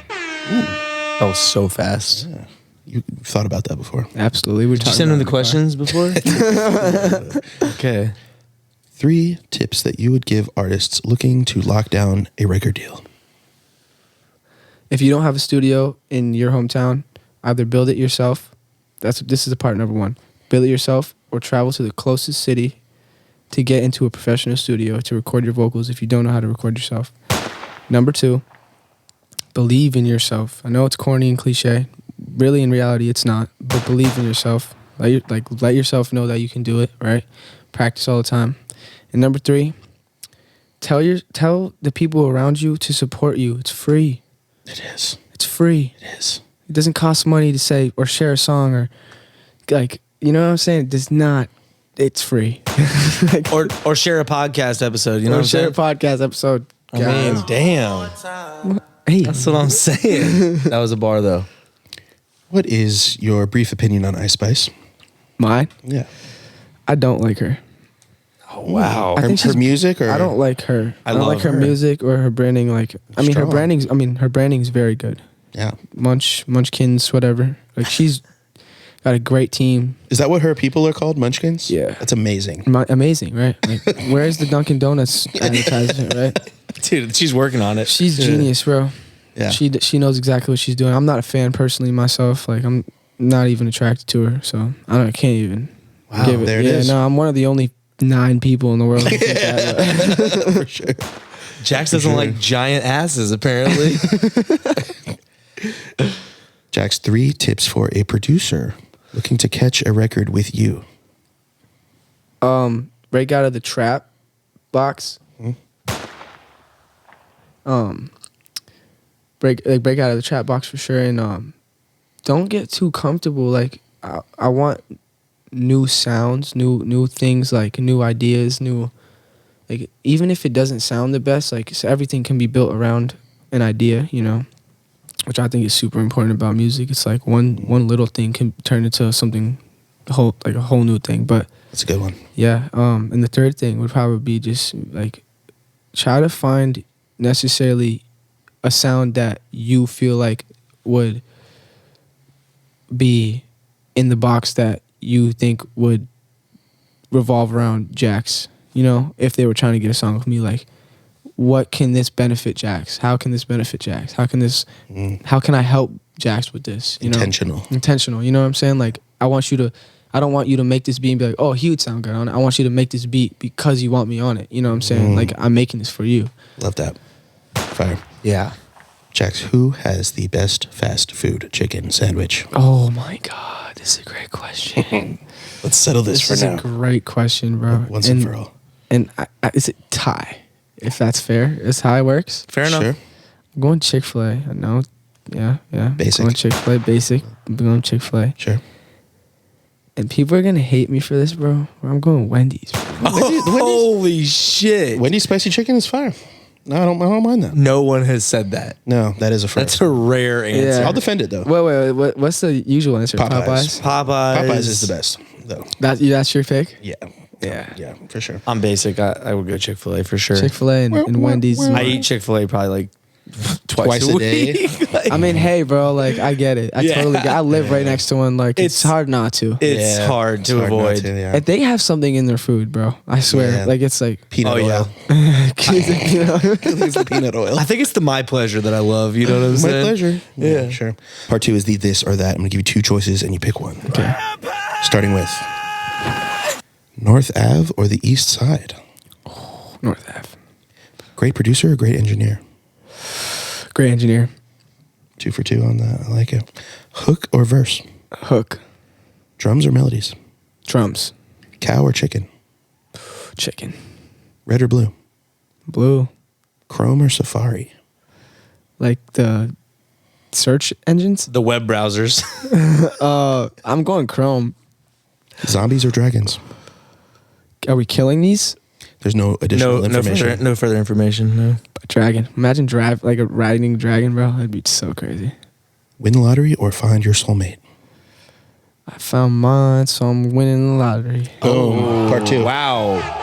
That was so fast. Yeah. You thought about that before. Absolutely. Did you send him the questions before? Okay. 3 tips that you would give artists looking to lock down a record deal. If you don't have a studio in your hometown, either build it yourself. This is the part number 1. Build it yourself or travel to the closest city to get into a professional studio to record your vocals if you don't know how to record yourself. Number 2, believe in yourself. I know it's corny and cliche. Really, in reality, it's not. But believe in yourself. Let yourself know that you can do it, right? Practice all the time. And number 3, tell the people around you to support you. It's free. It is. It's free. It is. It doesn't cost money to say or share a song or like, you know what I'm saying? It does not. It's free. Like, or share a podcast episode. You know what I'm share saying? a podcast episode. I mean, damn. Hey, That's what I'm saying. That was a bar, though. What is your brief opinion on Ice Spice? mine. Yeah. I don't like her. Oh, wow. I think her she's music, or I don't like her. I don't love like her her. music or her branding. Like, I mean, Strong. her branding's very good. Yeah. Munchkins, whatever. Like, she's got a great team. Is that what her people are called? Munchkins? Yeah. That's amazing. Amazing, right? Like, where's the Dunkin' Donuts advertisement, right? Dude, she's working on it. She's genius, bro. Yeah. She knows exactly what she's doing. I'm not a fan personally myself. Like, I'm not even attracted to her, so I can't even give it. There it is. No, I'm one of the only 9 people in the world who think that. For sure. Jax doesn't like giant asses, apparently. Jax, 3 tips for a producer looking to catch a record with you. Break out of the trap box. Break out of the trap box for sure, and don't get too comfortable. Like, I want new sounds, new things, like new ideas, like, even if it doesn't sound the best, like, so everything can be built around an idea, you know. which I think is super important about music. It's like one little thing can turn into something a whole new thing. But That's a good one. yeah, and the third thing would probably be just like try to find necessarily a sound that you feel like would be in the box that you think would revolve around Jax. You know, if they were trying to get a song with me, like, what can this benefit Jax? How can this benefit Jax? How can I help Jax with this? You know? Intentional. You know what I'm saying? Like, I don't want you to make this beat and be like, oh, he would sound good on it. I want you to make this beat because you want me on it. You know what I'm saying? Like, I'm making this for you. Love that. Fire. Yeah. Jax, who has the best fast food chicken sandwich? Oh my God, this is a great question. Let's settle this for now. This is a great question, bro. Once and for all. And is it tie? If that's fair, is how it works. Fair enough. Sure. I'm going Chick-fil-A. I know. Yeah. Basic. I'm going Chick-fil-A. Basic. I'm going Chick-fil-A. Sure. And people are gonna hate me for this, bro. I'm going Wendy's. Holy shit. Wendy's spicy chicken is fire. No, I don't mind that. No one has said that. No, that is a first. That's a rare answer. Yeah. I'll defend it though. Wait. What's the usual answer? Popeyes. Popeyes is the best though. That's your pick? Yeah. Yeah, for sure. I'm basic. I would go Chick-fil-A for sure. Chick-fil-A and Wendy's. I eat Chick-fil-A probably like twice a day. week. Like, I mean, hey, bro, like, I get it. I totally get it. I live right next to one. Like, it's hard not to. it's Yeah, hard it's to hard not avoid. to, yeah. And they have something in their food, bro. I swear. Yeah. Like, it's like... Peanut Oh, oil. yeah. you know? It's the peanut oil. I think it's the my pleasure that I love. You know what I'm My saying? pleasure. Yeah. Sure. Part 2 is the this or that. I'm going to give you 2 choices and you pick one. Okay. Starting with North Ave or the East Side? North Ave. Great producer or great engineer? Great engineer. 2 for 2 on that. I like it. Hook or verse? Hook. Drums or melodies? Drums. Cow or chicken? Chicken. Red or blue? Blue. Chrome or Safari? Like the search engines? The web browsers. I'm going Chrome. Zombies or dragons? Are we killing these? There's no additional information. No further information. No. Dragon. Imagine like a riding dragon, bro. That'd be so crazy. Win the lottery or find your soulmate? I found mine, so I'm winning the lottery. Boom. Part 2. Wow.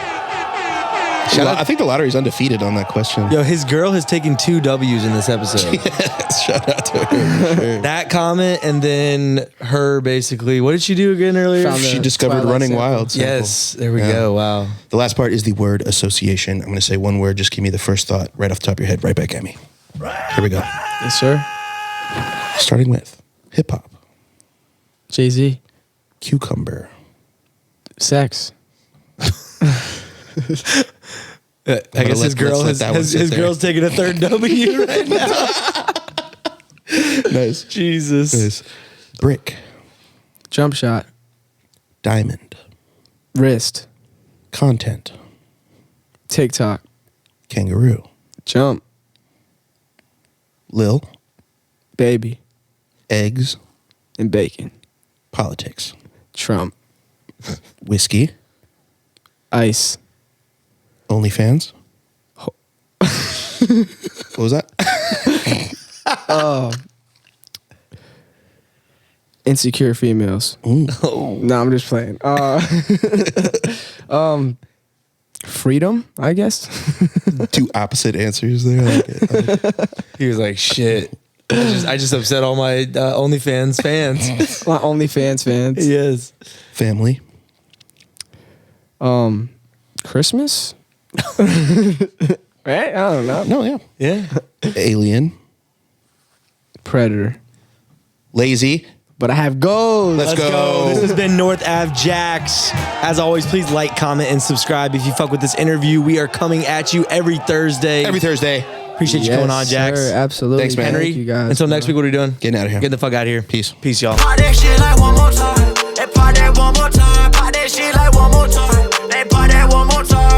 I think the lottery's undefeated on that question. Yo, his girl has taken 2 W's in this episode. Shout out to her. for sure. That comment and then her basically, what did she do again earlier? Found She the discovered Twilight Running sample. Wild. sample. Yes, there we Yeah. go. Wow. The last part is the word association. I'm going to say one word. Just give me the first thought right off the top of your head. Right back at me. Here we go. Yes, sir. Starting with hip hop, Jay-Z. cucumber, Sex. I guess his girl let's let that one sit his there. girl's taking a 3rd W right now. nice. Jesus. Nice. Brick, Jump shot. diamond, Wrist. content, TikTok. kangaroo, Jump. Lil, Baby. eggs, And bacon. politics, Trump. whiskey, Ice. OnlyFans. What was that? Insecure females. Ooh. No, I'm just playing. Freedom, I guess. 2 opposite answers there. I like it. He was like, shit. I just upset all my OnlyFans fans. My OnlyFans fans. Yes. Family, Christmas? Right? I don't know. no, yeah, Yeah. alien, Predator. lazy. But I have goals. Let's go. This has been North Ave Jax. As always, please like, comment, and subscribe if you fuck with this interview. We are coming at you every Thursday. Every Thursday. Appreciate you coming on, Jax. Sir, absolutely. Thanks, man. Henry, Thank you guys. until next week, what are we doing? Getting out of here. Get the fuck out of here. Peace. Peace, y'all. Pop that shit like one more time. They pop that one more time. Pop that shit like one more time. They pop that one more time.